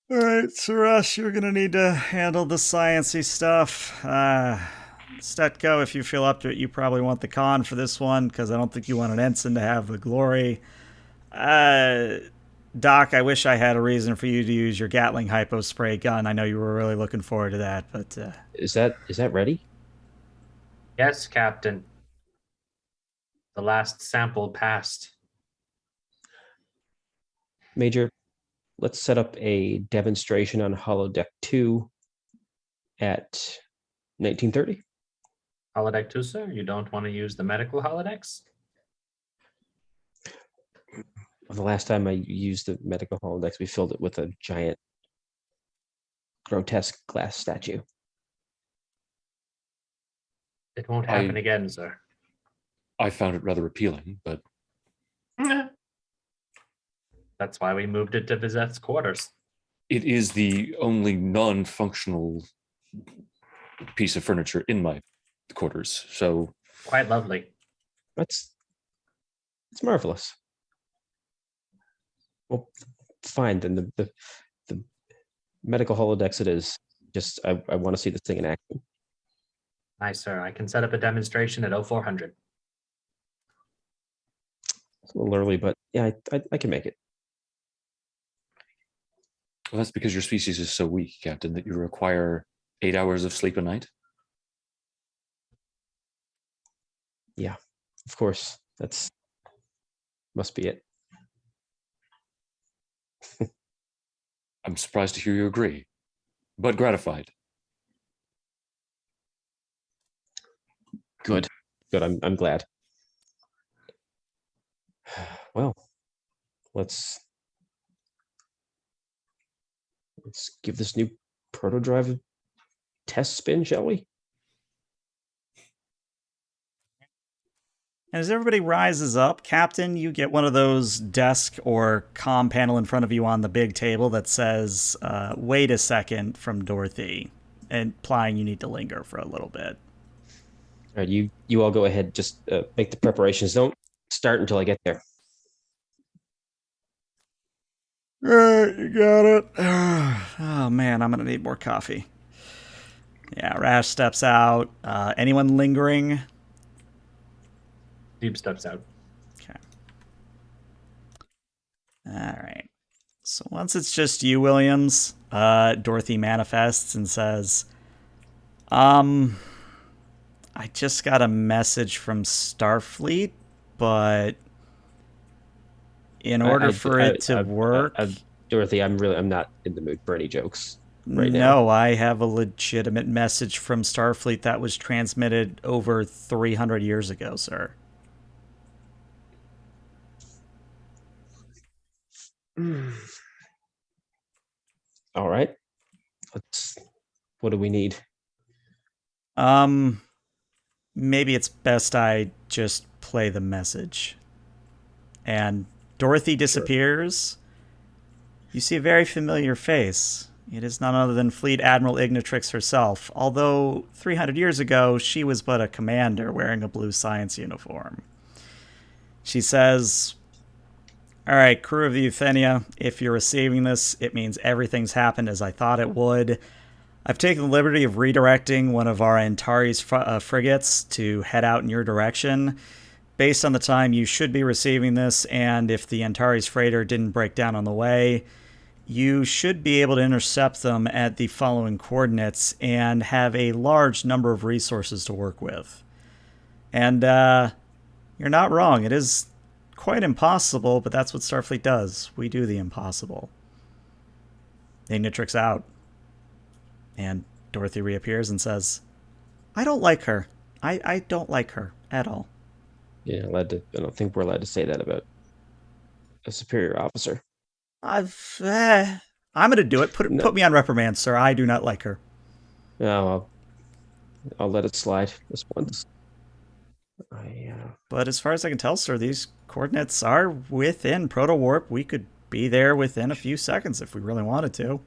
All right, so Russ, you're gonna need to handle the sciencey stuff. Stetko, if you feel up to it, you probably want the con for this one because I don't think you want an ensign to have the glory. Doc, I wish I had a reason for you to use your Gatling hypo spray gun. I know you were really looking forward to that, but Is that ready? Yes, Captain. The last sample passed. Major, let's set up a demonstration on holodeck 2 at 1930. Holodeck 2, sir? You don't want to use the medical holodecks? The last time I used the medical holodecks, we filled it with a giant, grotesque glass statue. It won't happen again, sir. I found it rather appealing, but That's why we moved it to Vizette's quarters. it is the only non-functional piece of furniture in my quarters, so... Quite lovely. It's marvelous. Well, fine, then the medical holodecks it is. Just, I want to see this thing in action. Nice, sir. I can set up a demonstration at 0400. It's a little early, but yeah, I can make it. Well, that's because your species is so weak, Captain, that you require 8 hours of sleep a night. Yeah, Of course, must be it. I'm surprised to hear you agree, but gratified. Good. I'm glad. Well, let's give this new proto drive a test spin, shall we? And as everybody rises up, Captain, you get one of those desk or comm panel in front of you on the big table that says, wait a second, from Dorothy, implying you need to linger for a little bit. All right, you all go ahead. Just make the preparations. Don't start until I get there. All right, you got it. Oh, man, I'm going to need more coffee. Yeah, Rash steps out. Anyone lingering? Deep steps out. Okay. All right. So once it's just you, Williams, Dorothy manifests and says, I just got a message from Starfleet, but in order for it to work... Dorothy, I'm not in the mood for any jokes right now. No, I have a legitimate message from Starfleet that was transmitted over 300 years ago, sir. All right. What do we need? Maybe it's best I just play the message. And Dorothy disappears. Sure. You see a very familiar face. It is none other than Fleet Admiral Ignitrix herself, although 300 years ago, she was but a commander wearing a blue science uniform. She says, all right, crew of the Euthenia, if you're receiving this, it means everything's happened as I thought it would. I've taken the liberty of redirecting one of our Antares frigates to head out in your direction. Based on the time you should be receiving this, and if the Antares freighter didn't break down on the way, you should be able to intercept them at the following coordinates and have a large number of resources to work with. And you're not wrong. It is quite impossible, but that's what Starfleet does. We do the impossible. Ignitrix out. And Dorothy reappears and says, I don't like her. I don't like her at all. Yeah, I don't think we're allowed to say that about a superior officer. I'm going to do it. Put me on reprimand, sir. I do not like her. No, I'll let it slide this once. But as far as I can tell, sir, these coordinates are within Proto Warp. We could be there within a few seconds if we really wanted to.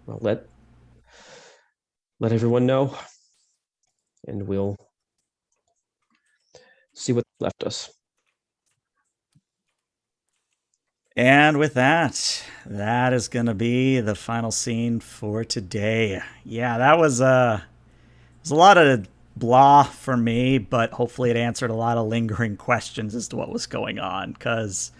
Well, let everyone know, and we'll see what left us. And with that is going to be the final scene for today. Yeah, that was a lot of blah for me, but hopefully it answered a lot of lingering questions as to what was going on, because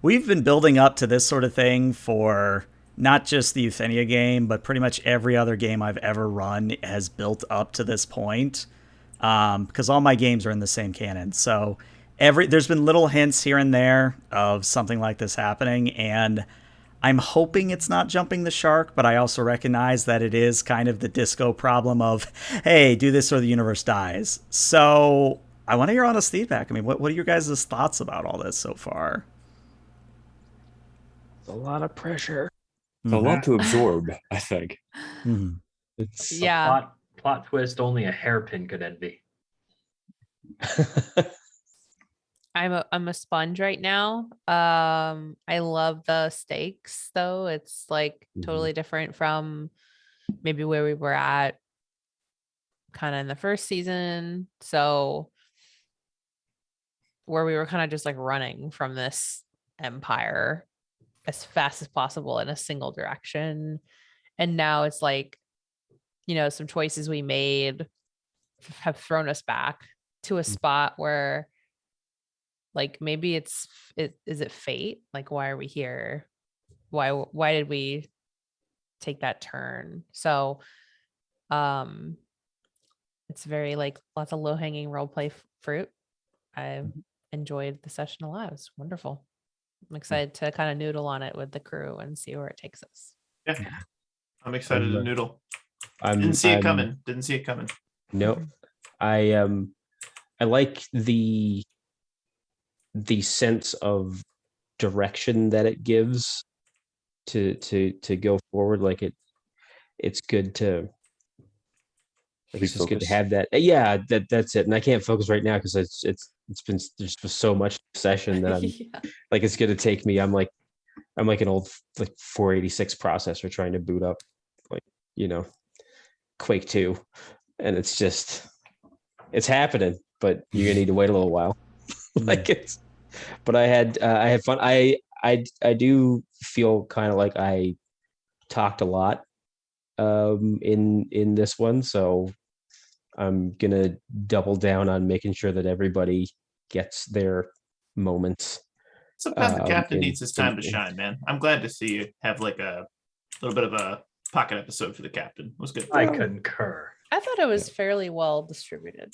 we've been building up to this sort of thing for not just the Euthenia game, but pretty much every other game I've ever run has built up to this point, because all my games are in the same canon. So there's been little hints here and there of something like this happening, and I'm hoping it's not jumping the shark, but I also recognize that it is kind of the disco problem of, hey, do this or the universe dies. So I want to hear honest feedback. I mean, what are your guys' thoughts about all this so far? It's a lot of pressure. A lot to absorb, I think. Mm-hmm. It's yeah. Plot twist only a hairpin could envy. I'm a sponge right now. I love the stakes though. It's like totally different from maybe where we were at kind of in the first season. So where we were kind of just like running from this empire as fast as possible in a single direction. And now it's like, some choices we made have thrown us back to a spot where like maybe is it fate? Like, why are we here? Why did we take that turn? So It's very like lots of low hanging role play fruit. I enjoyed the session a lot. It was wonderful. I'm excited to kind of noodle on it with the crew and see where it takes us. Yeah, I'm excited to noodle. I'm Didn't see it coming. Didn't see it coming. No, I like the sense of direction that it gives to go forward. Like it's good to. Like it's just good to have that. Yeah, that's it. And I can't focus right now because it's been there's been so much session that I'm like it's gonna take me. I'm like an old like 486 processor trying to boot up like Quake 2, and it's happening, but you're gonna need to wait a little while. But I had fun. I do feel kind of like I talked a lot in this one, so I'm gonna double down on making sure that everybody gets their moments. Sometimes the captain needs his time to shine, man. I'm glad to see you have like a little bit of a pocket episode for the captain. It was good. I concur. I thought it was fairly well distributed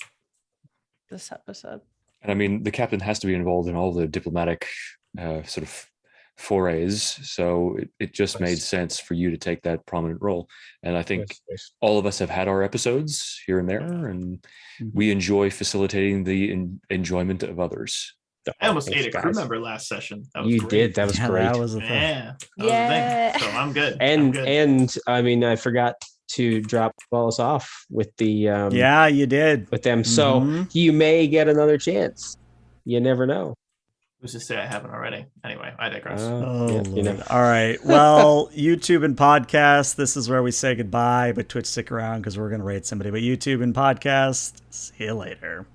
this episode. And I mean, the captain has to be involved in all the diplomatic sort of forays, so it just made sense for you to take that prominent role. And I think all of us have had our episodes here and there, and we enjoy facilitating the enjoyment of others. I almost ate a crew member last session. That was great. Did. That was great. That was a thing. Yeah. That was a thing. So I'm good. And I mean, I forgot to drop Wallace off with the yeah, you did with them. So you may get another chance. You never know. Who's to say I haven't already? Anyway, I digress. All right. Well, YouTube and podcast, this is where we say goodbye, but Twitch, stick around because we're going to rate somebody. But YouTube and podcast, see you later.